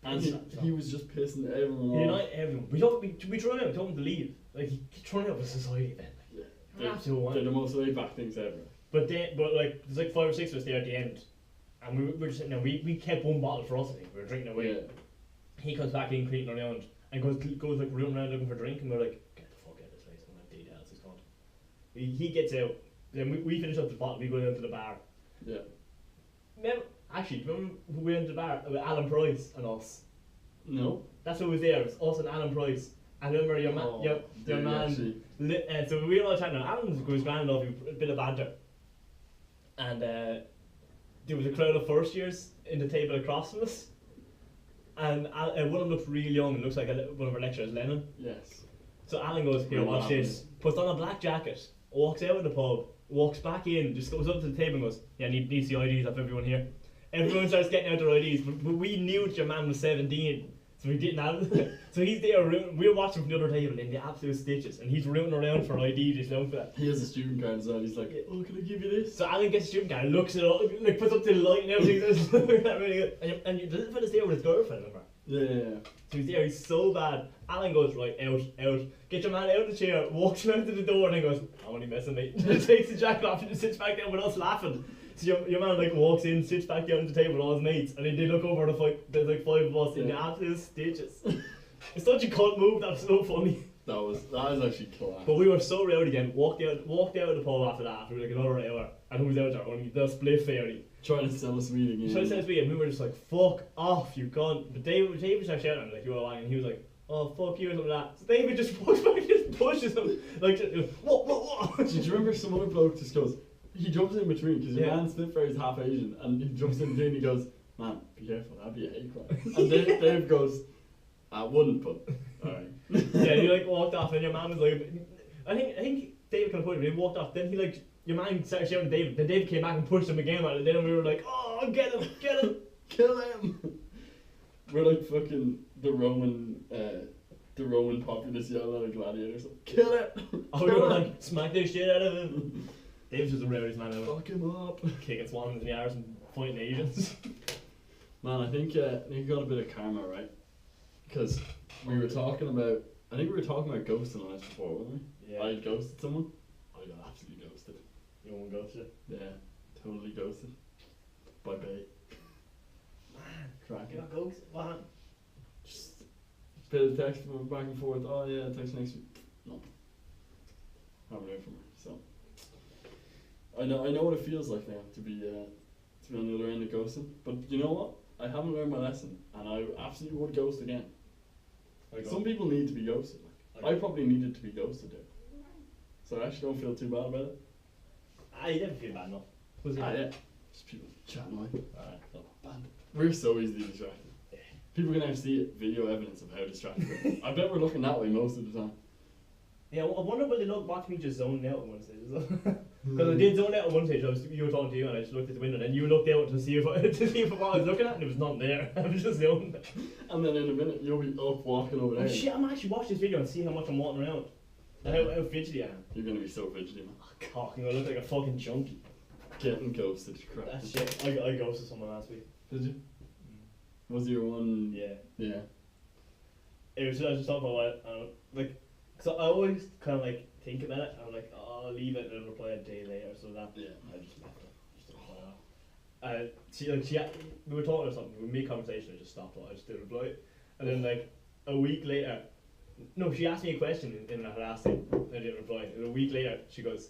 And he was just pissing everyone Yeah, off. not everyone. We threw him out. We told him to leave. Like he threw him out of a society event. Yeah. You're an absolute They're wanker. the most laid back things ever. But like there's like 5 or 6 of us there at the end, and we were just sitting there. We kept one bottle for us. I think we were drinking away. Yeah. He comes back in creeping around and goes like rooting around looking for a drink, and we're like, get the fuck out of this place. I'm like, details. He's gone. He gets out. Then we finish up the bottle. We go down to the bar. Yeah. Remember who we went to the bar with Alan Price and us? No. That's who was there. It was us and Alan Price. And remember your man, Oh, your did man. actually? So we were all chatting. Alan was grand enough, a bit of banter, and there was a crowd of first years in the table across from us, and one of them looks really young and looks like one of our lecturers, Lennon. Yes. So Alan goes, here, Really watch this. Puts on a black jacket, walks out of the pub, walks back in, just goes up to the table and goes, yeah, need the IDs of everyone here. Everyone starts getting out their IDs, but we knew that your man was 17, so we didn't have it. So he's there, we're watching from the other table in the absolute stitches, and he's rooting around for ID just looking for that. He has a student card as well. He's like, oh, can I give you this? So Alan gets a student card, looks it up, like puts up to the light and everything. That's really good. And the little fella's there with his girlfriend, remember? Yeah. So he's there, he's so bad. Alan goes, right, out. Get your man out of the chair, walks around to the door, and then goes, I'm only messing, mate. Takes the jacket off and just sits back down with us laughing. So your man like walks in, sits back down at the table with all his mates, and then they look over there's like 5 of us in the absolute stitches. It's such a cunt move, that's so funny. That was actually class. But we were so rowdy again, walked out of the pub after that, after like another hour, and who was out there? Only the split fairy. Trying to sell us weed again. So it says we, and we were just like, fuck off, you cunt. But David started shouting at him, like, you were lying, and he was like, oh, fuck you, or something like that. So David just walks back and just pushes him, like, just, what? Did you remember some other bloke just goes, he jumps in between, because your Yeah. man Spitfire is half Asian, and he jumps in between and he goes, man, be careful, that'd be a hate crime. And Dave goes, I wouldn't, but alright. Yeah, he like walked off, and your man was like, I think David kind of pushed him, he walked off, then he like, your man started shouting at David, then David came back and pushed him again, and then we were like, oh, get him, Kill him! We're like fucking the Roman populace yelling at a gladiator, so kill it! Oh, we were like, smack this shit out of him. David's just the rarest man ever. Fuck him up! Kicking swans in the arse and fighting Asians. Man, I think you got a bit of karma, right? Because we were talking about ghosting on this before, weren't we? Yeah. I ghosted someone. I got absolutely ghosted. You won't go to it. Yeah, totally ghosted. By Bay. Man, Cracking. you got ghosts? What? Just bit of text from her back and forth. Oh yeah, text next week. No. Haven't heard from her. So I know what it feels like now to be on the other end of ghosting. But you know what? I haven't learned my lesson, and I absolutely would ghost again. Some people need to be ghosted. I probably needed to be ghosted there. So I actually don't feel too bad about it. You never feel bad enough. Was it? Yeah. Just people chatting away. Alright. Oh, band. We're so easily distracted. Yeah. People can actually see it, video evidence of how distracted we are. I bet we're looking that way most of the time. Yeah, well, I wonder will they not watch me just zoning out at one stage as well. Because I did zone out at one stage. You were talking to you, and I just looked at the window, and then you looked out to see if what I was looking at, and there was nothing there. I was just zoning. And then in a minute, you'll be up walking over there. Oh shit! I'm actually watching this video and see how much I'm walking around, and how fidgety I am. You're gonna be so fidgety, man. Oh, cock, I look like a fucking junkie. Getting ghosted, crap. That shit. I ghosted someone last week. Did you? Was your one? Yeah. Yeah. It was. I was just talking about it, like, cause I always kind of like think about it. I'm like, oh, I'll leave it and reply a day later. So that I just left it. Just didn't reply at all. We were talking or something. We made conversation. I just stopped. I just didn't reply. And then like a week later, no, she asked me a question in her last thing. I didn't reply. And a week later, she goes,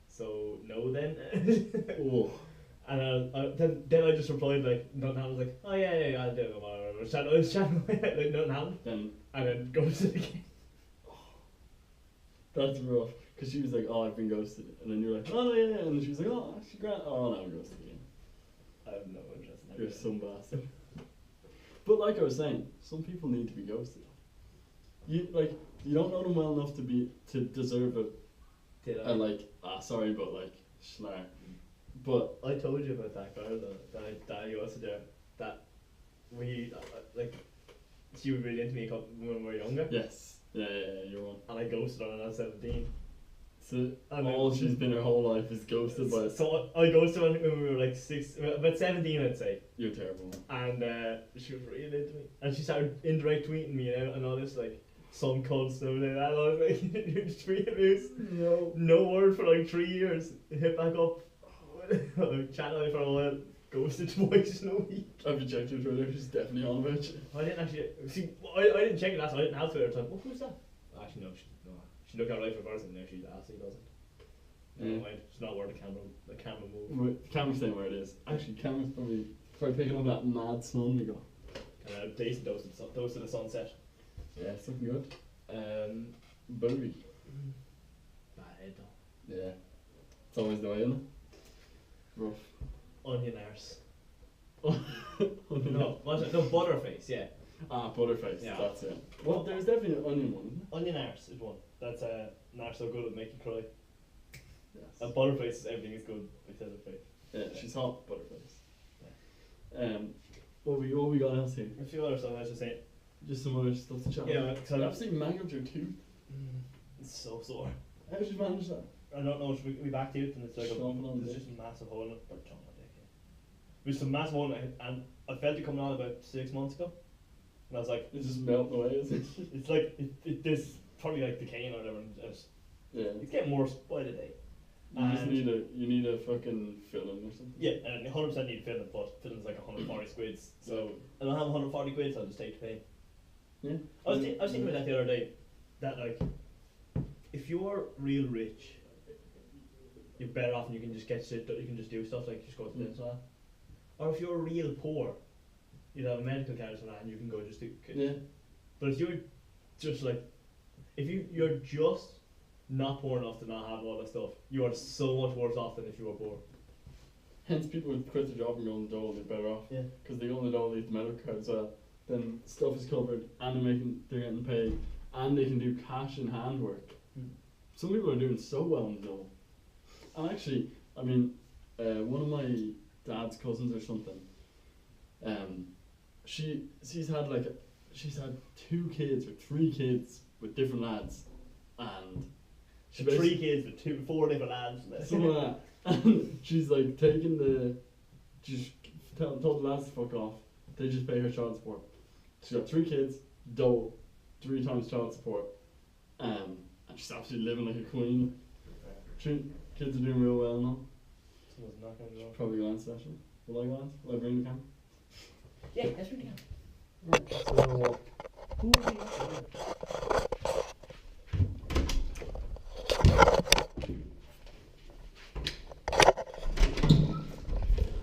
"So no then." Oh. And then I just replied like nothing happened. I was like, "Oh yeah, I'll do it." Whatever. I was chatting away like nothing happened. And then ghosted again. That's rough. Because she was like, "Oh, I've been ghosted," and then you're like, "Oh yeah," and then she was like, "Oh, actually, great." Oh, no, I'm ghosted again. I have no interest in that. You're some bastard. But like I was saying, some people need to be ghosted. You don't know them well enough to deserve it. Did I? And like, sorry, but like, schnar. But I told you about that girl though, that I ghosted her. That we like, she was really into me when we were younger. yes, yeah, you're one. And I ghosted her when I was 17. So all she's been her whole life is ghosted by. So I ghosted her when we were like about 17, I'd say. You're terrible. And she was really into me, and she started indirect tweeting me and all this like some cunt stuff like that. I was like, you just tweeted me. No word for like 3 years. Hit back up. Chat away for a while. Ghosted twice in a week. Have you checked your Twitter? She's definitely on about you. I didn't actually see. I didn't check it last. I didn't have Twitter. So well, who's that? Actually, no. She looked at right for person. Now she's absolutely doesn't. Never mind. It's not where the camera move. Wait, the camera's staying where it is. Actually, camera's probably picking up that mad sun we got. Decent dose to the sunset. Yeah, it's looking good. Booty. Bad head though. Yeah. It's always the way, isn't it? Rough. Onion arse. No, what's it? No, butterface. Yeah. Butterface. Yeah. That's it. Well, there's definitely an onion one, isn't Onion arse is one. That's an arse so good it'll make you cry. there? A Yes. butterface is everything is good except her face. Yeah, she's hot, Butterface. What we got else here? A few other stuff I was just saying. Just some other stuff to chat Yeah, about. because You absolutely mangled your tooth. it's so sore. How did you manage that? I don't know. We back to it and it's like Stomping on there's the just a massive hole in it. Or chomping on the dick, yeah. There's a massive hole in it, and I felt it coming on about 6 months ago, and I was like, It's just melting away, is it? it's like this probably like decaying or whatever. And Yeah. it's getting worse by the day. You just And- need a fucking filling or something. Yeah, and 100% need filling, but filling's like 140 squids. So I don't have 140 quid, so I'll just take the pain. Yeah. I was thinking about that the other day. That like, if you're real rich, you're better off and you can just get shit. You can just do stuff like just go to the dentist. Or if you're real poor, you'd have a medical card or something and you can go just do. Yeah. But if you're just like, if you're just not poor enough to not have all that stuff, you are so much worse off than if you were poor. Hence, people would quit their job and go on the dole. They're better off. Yeah. Because they go on the dole, leave the medical card as well. Then stuff is covered, and they're getting paid, and they can do cash in hand work. Some people are doing so well on the dole. And actually, I mean, one of my dad's cousins or something. She's had 2 kids or 3 kids with different lads, and She 3 kids with 4 different lads. something like that. And she's like just told the lads to fuck off. They just pay her child support. She's got 3 kids, dole, 3 times child support, and she's absolutely living like a queen. 3 kids are doing real well now. Someone's knocking on the door. Probably glance actually. Will I glance? Will I bring the camera? Yeah, that's really good. Right, so we're gonna walk. Who would be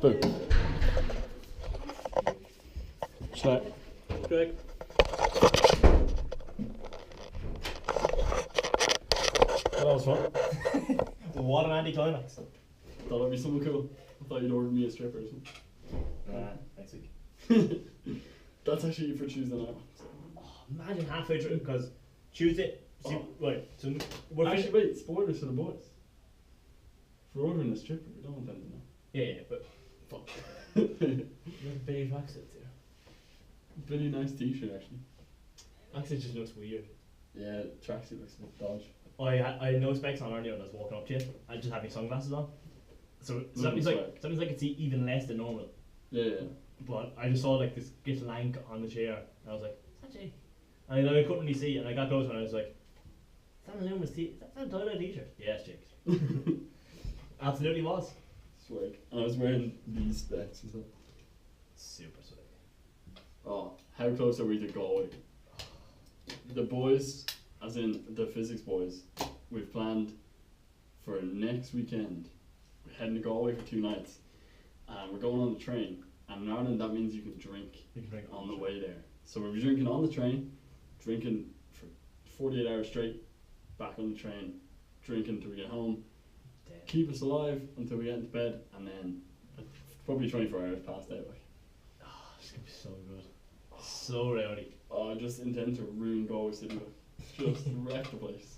Boom. Shite. Correct. That was fun. What an anticlimax. Thought it'd be something cool. I thought you'd ordered a stripper or something. Next week. That's actually for Tuesday night. Oh, imagine halfway through, because Tuesday, see, right, so we're Actually, wait, spoilers for the boys. For ordering a stripper, we don't want them to know. yeah, but fuck. You have Billy tracksuits here. Pretty nice t-shirt, actually. Actually, it just looks weird. Yeah, tracksuit looks a bit dodge. I had no specs on earlier when I was walking up to you. I just had my sunglasses on. So something's like I could see even less than normal. Yeah. But I just saw like this lank on the chair, and I was like, "Is that Jake?" And I couldn't really see, and I got closer, and I was like, "Is that a Loomis t? That's a Tyler t-shirt." Yes, Jake. Absolutely was. Swag. And I was wearing these specs as well. Super swag. Oh, how close are we to Galway? The boys, as in the physics boys, we've planned for next weekend. We're heading to Galway for 2 nights, and we're going on the train. And in Ireland, that means you can drink on the way there. So we'll be drinking on the train, drinking for 48 hours straight, back on the train, drinking till we get home, keep us alive until we get into bed, and then probably 24 hours past out. Like. Oh, it's gonna be so good. So rowdy. Oh, I just intend to ruin Galway City. Just wreck the place.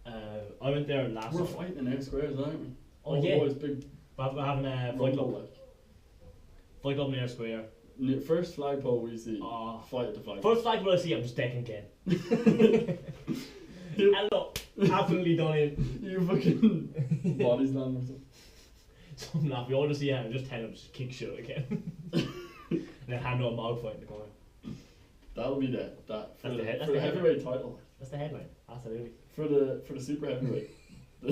I went there last We're summer. fighting in our squares, aren't we? Oh, All yeah. the boys, big We're having a flight rumble, club. like. Flight club near Square. First flagpole we see. Oh. Fight at the flagpole. First flag I see, I'm just decking Ken. Hello. Absolutely done in. You fucking body slam or something. Something like we all just see him, just tell him just kick shit again. And then hand on Mog fight in the corner. That'll be that for That's the, the head- that's for the the headline. heavyweight title. That's the headline. Absolutely. For the super heavyweight. For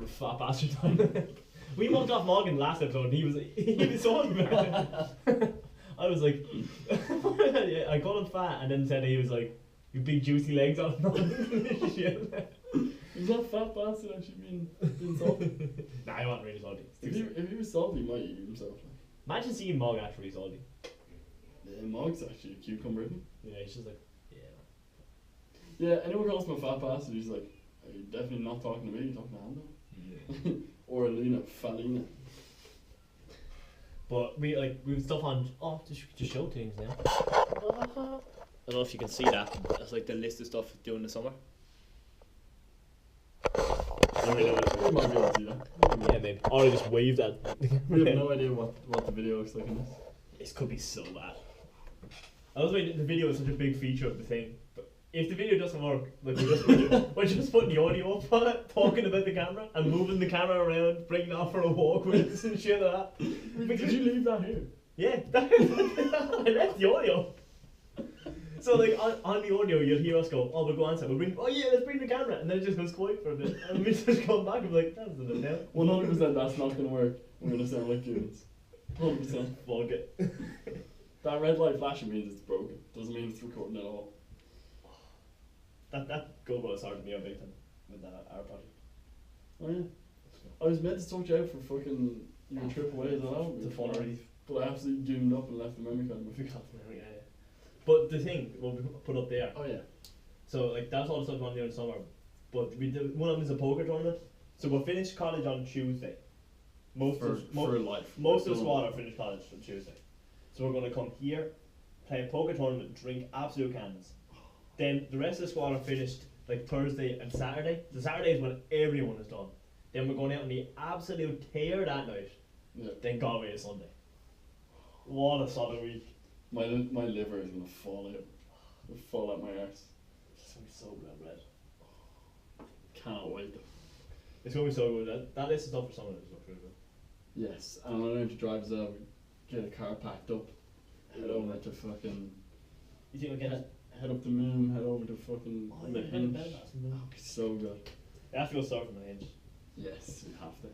the fat bastard time. We walked off Morgan last episode and he was so unfair. I was like, I called him fat and then said he was like, you big juicy legs on shit. Is that fat bastard actually being salty? Nah, I wasn't really salty. If he was salty, he might eat himself. Like. Imagine seeing Mog actually salty. Yeah, Mog's actually a cucumber, isn't Yeah, he's just like, yeah. he? Yeah, anyone calls him a fat bastard, he's like, are you definitely not talking to me, you're talking to Ando. Yeah. Or Alina, Falina. But we've stuff on to show things now. I don't know if you can see that. That's like the list of stuff doing the summer. We might be able to see that. Yeah, maybe. Or I just waved at. We have no idea what the video looks like in this. This could be so bad. I was waiting. The video is such a big feature of the thing. But if the video doesn't work, like we're just putting the audio up on it, talking about the camera and moving the camera around, bringing it off for a walk with us and shit like that. Did you leave that here? Yeah, I left the audio. So like on the audio, you'll hear us go, "Oh, we'll go on set. Let's bring the camera," and then it just goes quiet for a bit, and we just come back and be like, "That's it now." 100% that's not gonna work. We're gonna sound like goons. 100%. Fuck it. That red light flashing means it's broken. Doesn't mean it's recording at all. That GoPro is hard to me a big time with that our project. Oh yeah. I was meant to sort you out for fucking your trip away as well. It's a fun already. But I absolutely doomed up and left the memory card. We got the memory, yeah. But the thing we'll put up there. Oh yeah. So like that's all the stuff we want to do in the summer. But we do, one of them is a poker tournament. So we'll finish college on Tuesday. Most of the squad are finished college on Tuesday. So we're going to come here, play a poker tournament, drink absolute cans. Then the rest of the squad are finished like Thursday and Saturday. The Saturday is when everyone is done. Then we're going out on the absolute tear that night. Yeah. Then Galway is Sunday. What a solid week. My liver is gonna fall out. It'll fall out my arse. It's going to be so good, red. Cannot wait. It's going to be so good. That list of stuff for summer is looks really good. Yes, and when I learn to drive as well, we get a car packed up, head over to fucking. You think we'll get it? Head up the moon, head over to fucking Oh, the yeah, hinge. that's That'd be so good. You have to go start from the hinge. Yes, we have to.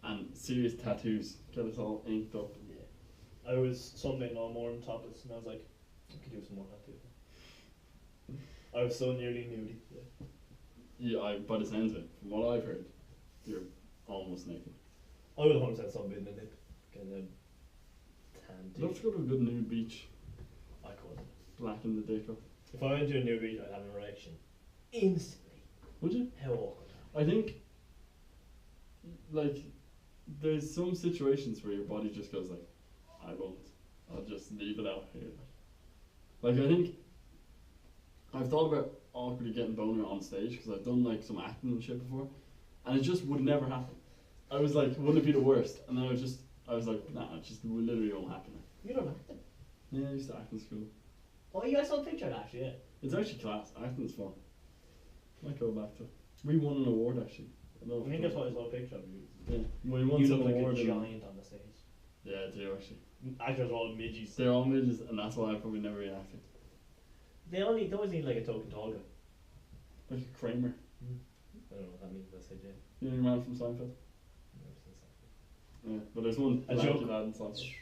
And serious tattoos. Get us all inked up. Yeah. I was Sunday no morning topless and I was like, I could do some more tattoos. I was so nearly nudie. Yeah, by the sounds of it, from what I've heard, you're almost naked. I would 100% sunbathe in the dip. Getting a tan I'd love to go to a good nude beach, I could. blacken the dick up. If I went to a nude beach, I'd have an erection. Instantly. Would you? How awkward. I think, like, there's some situations where your body just goes like, I won't. I'll just leave it out here. Like I think I've thought about awkwardly getting boner on stage because I've done like some acting and shit before, and it just would never happen. I was like, wouldn't it be the worst? And then I was like, nah, it just literally won't happen. You don't acting. Yeah, I used to act in school. Oh, you guys saw a picture of that, actually, yeah. It's actually class. Acting's fun. Might go back to it. We won an award actually. I think that's why I saw a picture of you. Yeah, we won You some look like a award. giant on the stage. Yeah, they do actually. Actors are all midges. They're all midgets, and that's why I probably never reacted. They always need like a token tall guy. Like a Kramer. I don't know what that means, but I said yeah. You know your man from Seinfeld? Yeah, but there's one A lanky joke. lad in Seinfeld.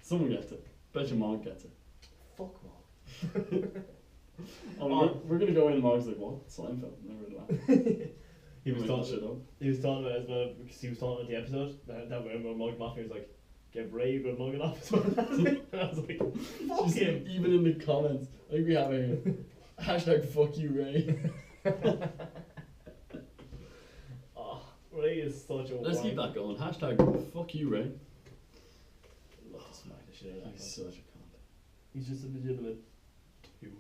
Someone gets it. Bet you Mog gets it. Fuck Mog. We're gonna go in and Mog's like, what? Seinfeld? Never heard of that. He was Making talking. shit up. He was talking about it as well because he was talking about the episode that where Mug Mafia was like, get brave with mugging off as well. And I was like, fuck Just him. even in the comments, I think we have a hashtag fuck you Ray. Oh, Ray is such a Let's keep wank. that going. Hashtag fuck you Ray. Love to smack the shit out of that He's guy. such a cunt. He's just a legitimate human.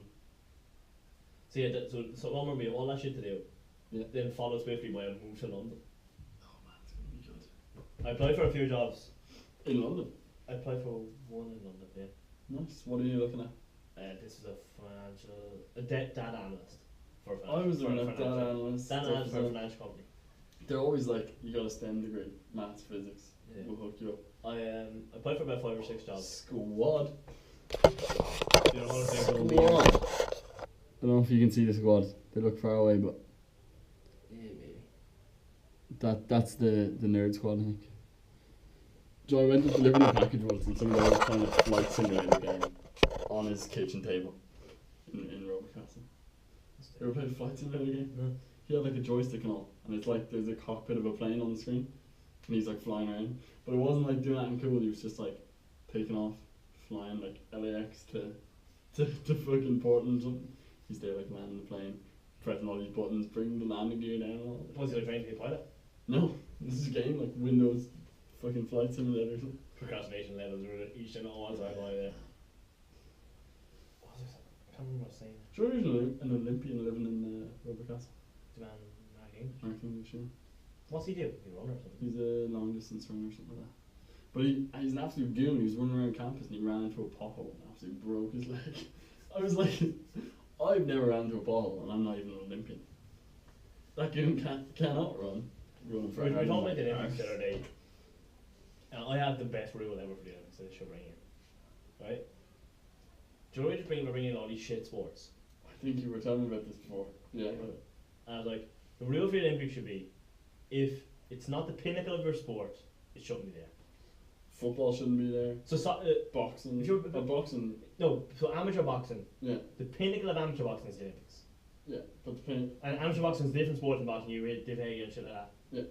So yeah, so one more all that shit to do. Yeah. Then followed swiftly by a move to London. Oh man, it's gonna be good. I applied for a few jobs. In London. I applied for one in London, yeah. Nice. What are you looking at? This is a data analyst for a I was for a looking at data analyst. data stuff analyst for as a well. financial company. They're always like, you got a STEM degree, maths, physics. Yeah. We'll hook you up. I applied for about 5 or 6 jobs. Squad. You know, one thing will be- Squad. I don't know if you can see the squad. They look far away, but Yeah, maybe. that's the nerd squad, I think. So I went to deliver a package once, and some guy was playing a flight simulator game on his kitchen table in Robertcastle. You ever played a flight simulator game? No. He had like a joystick and all, and it's like there's a cockpit of a plane on the screen, and he's like flying around. But it wasn't like doing anything cool. He was just like taking off, flying like LAX to fucking Portland. Or something. He's there like landing the plane, pressing all these buttons, bringing the landing gear down. And all. Was he like trying to be a pilot? No, this is a game like Windows, fucking flight simulator. Or something. Procrastination levels were each and all time high there. What was it? I can't remember what I was saying. Sure, there's an Olympian living in Robertcastle. Man, Mark English. Mark English, yeah. What's he do? He's a runner or something. He's a long distance runner or something like that. But he's an absolute goon. He was running around campus and he ran into a pothole and absolutely broke his leg. I was like, I've never ran into a pothole and I'm not even an Olympian. That goon cannot run. Running for We a talked about the Olympics the other day. And I have the best rule ever for the Olympics that I should bring in. Right? Do you know what we're bringing in all these shit sports? I think you were telling me about this before. Yeah. And I was like, the rule for the Olympics should be, if it's not the pinnacle of your sport, it shouldn't be there. Football shouldn't be there. So Boxing. If you're- boxing. no, so amateur boxing, Yeah. the pinnacle of amateur boxing is the Olympics. Yeah. But the pain. And amateur boxing is a different sport than boxing, you hit different and shit like that. Yeah.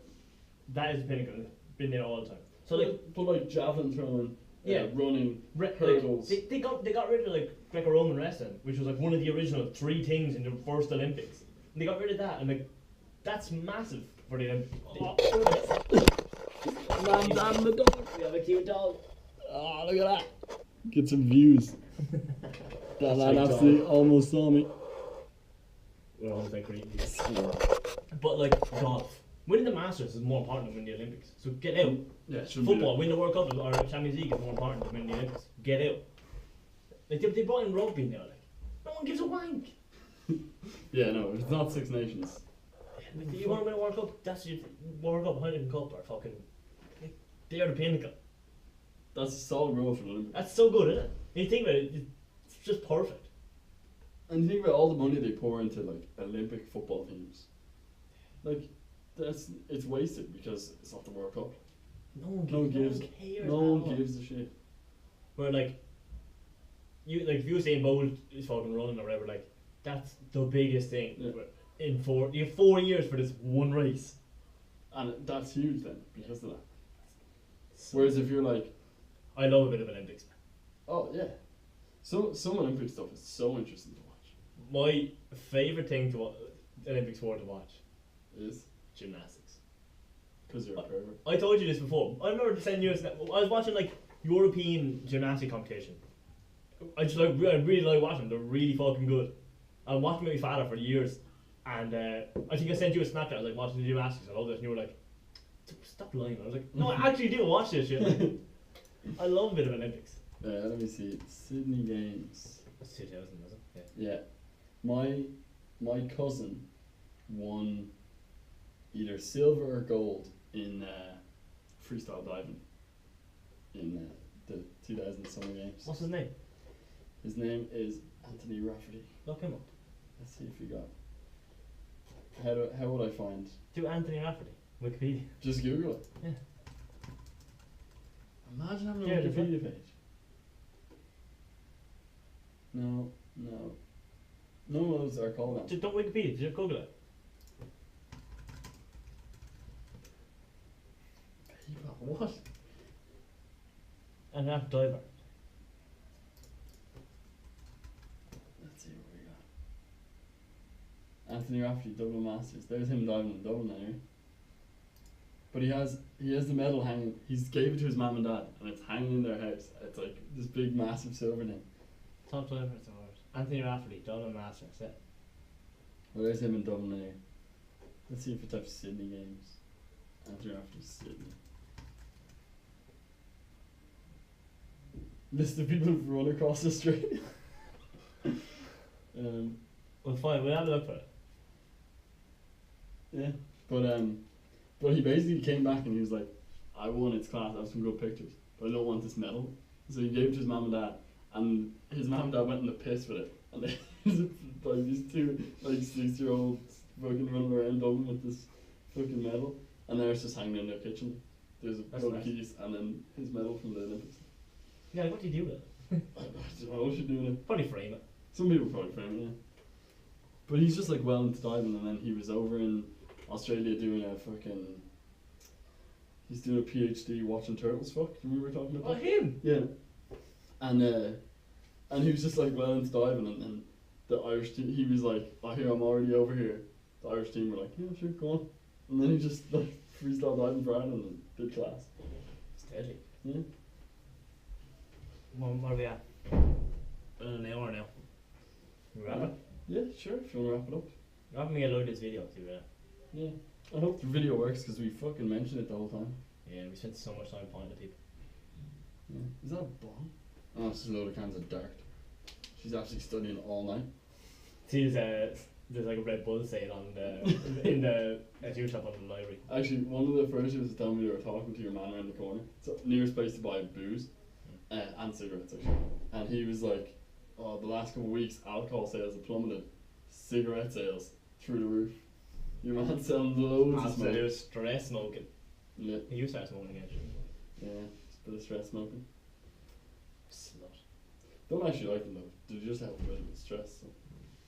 That is the pinnacle, it's been there all the time. So like, but like javelin throwing. Yeah. Running. like Hurdles. they got rid of like Greco-Roman wrestling, which was like one of the original 3 things in the first Olympics. And they got rid of that, and like, that's massive for the Olympics. Man down the dog. We have a cute dog. Oh, look at that. Get some views. That lad Sweet absolutely dog. almost saw me. Well, I was like, but like golf, winning the Masters is more important than winning the Olympics. So get out. Yeah, it shouldn't Football, win the World Cup or Champions League is more important than winning the Olympics. Get out. Like they brought in rugby now. Like no one gives a wank. Yeah, no, it's not Six Nations. Like, you want to win a World Cup? That's your World Cup, Heineken Cup, or fucking. They're the pinnacle. That's a solid rule for the Olympics. That's so good, isn't it? When you think about it, it's just perfect. And you think about all the money they pour into like Olympic football teams. Like, it's wasted because it's not the World Cup. No one No one gives. gives. Cares No at one all. gives a shit. Where like, if Usain Bolt is fucking running or whatever, like that's the biggest thing. Yeah. In you have 4 years for this one race. And that's huge then because of that. Whereas if you're like, I love a bit of Olympics. oh yeah, some Olympic stuff is so interesting to watch. My favourite thing Olympic sport to watch, Is gymnastics. Because you're a pervert. I told you this before. I remember sending you a snap. I was watching like European gymnastic competition. I really like watching them. They're really fucking good. I watched them with my father for years, and I think I sent you a Snapchat. I was like watching the gymnastics and all this, and you were like, "Stop lying." I was like, "No, I actually do watch this shit." Like, I love a bit of Olympics. Let me see. Sydney Games. That's 2000, was it? Yeah. My cousin won either silver or gold in freestyle diving in the 2000 Summer Games. What's his name? His name is Anthony Rafferty. Look him up. Let's see if we got. How would I find? Do Anthony Rafferty. Wikipedia. Just Google it. Yeah. Imagine having a Yeah, Wikipedia page. No. None of those are called that. Just don't Wikipedia. Just Google it. What? And Rafferty diver. Let's see what we got. Anthony Rafferty, Dublin Masters. There's him diving in Dublin anyway. But he has the medal hanging. He's gave it to his mum and dad, and it's hanging in their house. It's like this big, massive silver thing. Top diver at the moment. Anthony Rafferty, Dublin Masters. Yeah. Well, there's him in Dublin anyway. Let's see if it types Sydney Games. Anthony Rafferty, Sydney. List of people who've run across Australia. Well, fine. We'll have a look for it. Yeah, but he basically came back and he was like, I won its class, I have some good pictures, but I don't want this medal. So he gave it to his mum and dad, and his mum and dad went in the piss with it. And they like these two like 6-year-olds fucking running around Dublin with this fucking medal, and there it's just hanging in their kitchen. There's a couple of keys and then his medal from the Olympics. Yeah, what do you do with it? I don't know what you do with it. Probably frame it. Some people probably frame it, yeah. But he's just like well into diving, and then he was over in Australia doing a fucking. He's doing a PhD watching turtles. Fuck, do you remember we were talking about? Oh, him. Yeah. And he was just like well into diving, and then the Irish team. He was like, "Oh, here I'm already over here." The Irish team were like, "Yeah, sure, go on." And then he just like freestyle diving for Ireland and did class. It's deadly. Yeah. What are we at? An hour now. Wrap it. Yeah, sure. If you want to wrap it up. You're having me get load this video too, yeah. Yeah. I hope the video works because we fucking mentioned it the whole time. Yeah, we spent so much time pointing at people. Yeah. Is that a bomb? Oh, it's just a load of cans of dart. She's actually studying all night. See, there's like a Red Bull saying on the in the juice shop on the library. Actually, one of the furnishers was telling me they were talking to your man around the corner. It's the nearest place to buy booze and cigarettes, actually. And he was like, "Oh, the last couple of weeks, alcohol sales have plummeted. Cigarette sales through the roof. Your man's selling loads of So smoke." there was stress smoking. Yeah, You start smoking actually. yeah, just a bit of stress smoking. Slut. Don't actually like them though. They just help with stress. So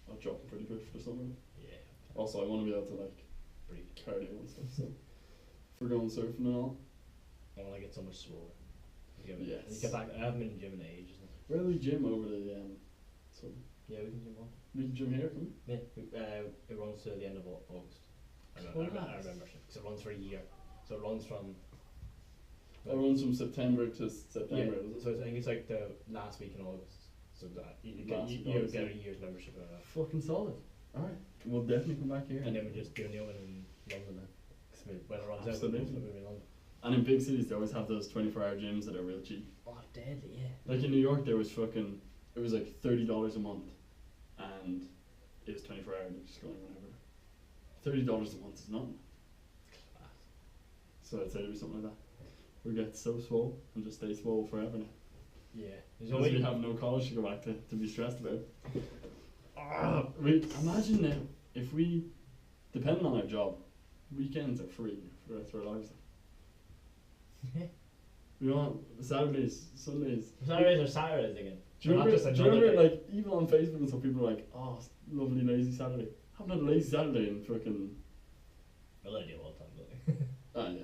I'll drop them pretty quick for the summer. Yeah. Also, I want to be able to like Breathe. cardio and stuff. So if we're going surfing and all. I want to get so much swole. Yes. You get back. I haven't been in the gym in ages. Where do we gym over the so Yeah, we can gym on. we can gym here, can we? Yeah, it runs to the end of August. Our membership. So it runs for a year. So it runs from. It runs from September to September. Yeah, so I think it's like the last week in August. So that you get Last week you in August, get a yeah. year's membership, Fucking solid. Alright. We'll definitely come back here. and then we just do a new one in London then. 'Cause when it runs out, Absolutely. we'll be in London. And in big cities, they always have those 24-hour gyms that are real cheap. Oh, deadly, yeah. Like in New York, there was fucking, it was like $30 a month, and it was 24 hours, and you just going whenever. $30 a month is nothing. Class. So I'd say there'd be something like that. We get so swole and just stay swole forever now. Yeah. There's Because we have no college to go back to be stressed about. Imagine now, if we, depending on our job, weekends are free for the rest of our lives. We want Saturdays, Sundays. Saturdays are Saturdays again. Do you Not remember, just do you another remember day. like, even on Facebook and stuff, people are like, "Oh, lovely lazy Saturday." Haven't had a lazy Saturday in fucking. Well, I do all the time, like. Ah, yeah.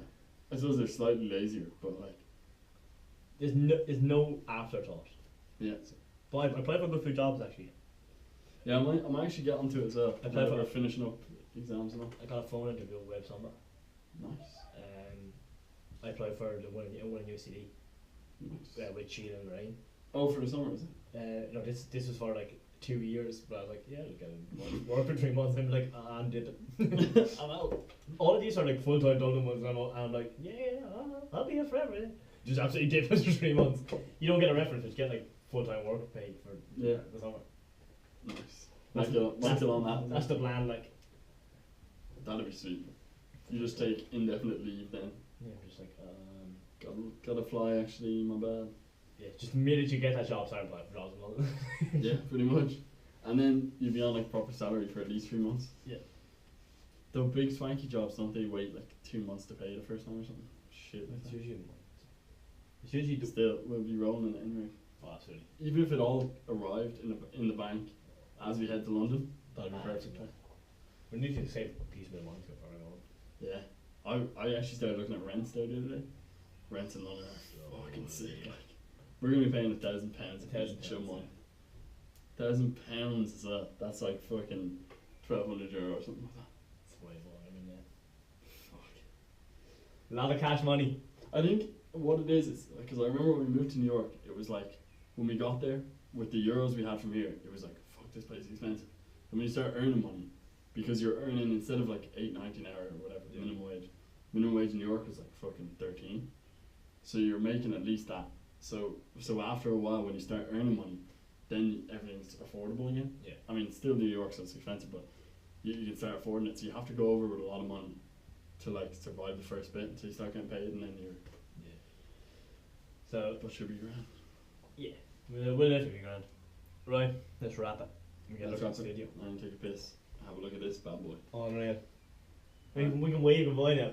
I suppose they're slightly lazier, but like. There's no afterthought. Yeah. But I applied for good few jobs actually. Yeah, I'm actually getting to it as well. I applied for- We're finishing up exams and all. I got a phone interview with Web Summer. Nice. I applied for the one in UCD Nice. with Sheila and Lorraine. Oh, for the summer, is it? No, this was for like 2 years, but I was like, yeah, look, I'll work for 3 months. I'm like, I'm did it. I'm out. All of these are like full-time Dublin ones, and I'm like, yeah, I'll be here forever. Yeah. Just absolutely dip for 3 months. You don't get a reference, but you get like full-time work paid for Yeah. the summer. Nice. That's- Might get on that. That's the plan, like. That'd be sweet. You just take indefinite leave then. Yeah, just like, Gotta fly actually, my bad. yeah, just the minute you get that job, start applying for jobs in London. Yeah, pretty much. And then you'd be on like proper salary for at least 3 months. Yeah. The big swanky jobs, don't they wait like 2 months to pay the first time or something? Shit like It's that. usually Still, we'll be rolling it anyway. oh, absolutely. Even if it all arrived in the bank as we head to London, that'd be perfect. We need to save a piece of money to go for it all. Yeah. I actually started looking at rents there the other day. Rents in London are fucking sick. Like, we're gonna be paying £1,000 a piece of money. £1,000 is that's like fucking €1,200 or something like that. It's way more, I mean, yeah. Fuck. A lot of cash money. I think what it is because I remember when we moved to New York, it was like when we got there with the euros we had from here, it was like fuck, this place is expensive. And when you start earning money, because you're earning instead of like $8.90 an hour or whatever, Yeah. minimum wage in New York was like fucking 13. So you're making at least that. So after a while, when you start earning money, then everything's affordable again. Yeah. I mean, still New York, so it's expensive, but you can start affording it. So you have to go over with a lot of money to like survive the first bit until you start getting paid, and then you're. Yeah. So, But should be grand. yeah, we'll let it be grand. Right, let's wrap it. We get a Let's look at wrap this it. video. I'm gonna take a piss. Have a look at this bad boy. Unreal. We can wave goodbye now.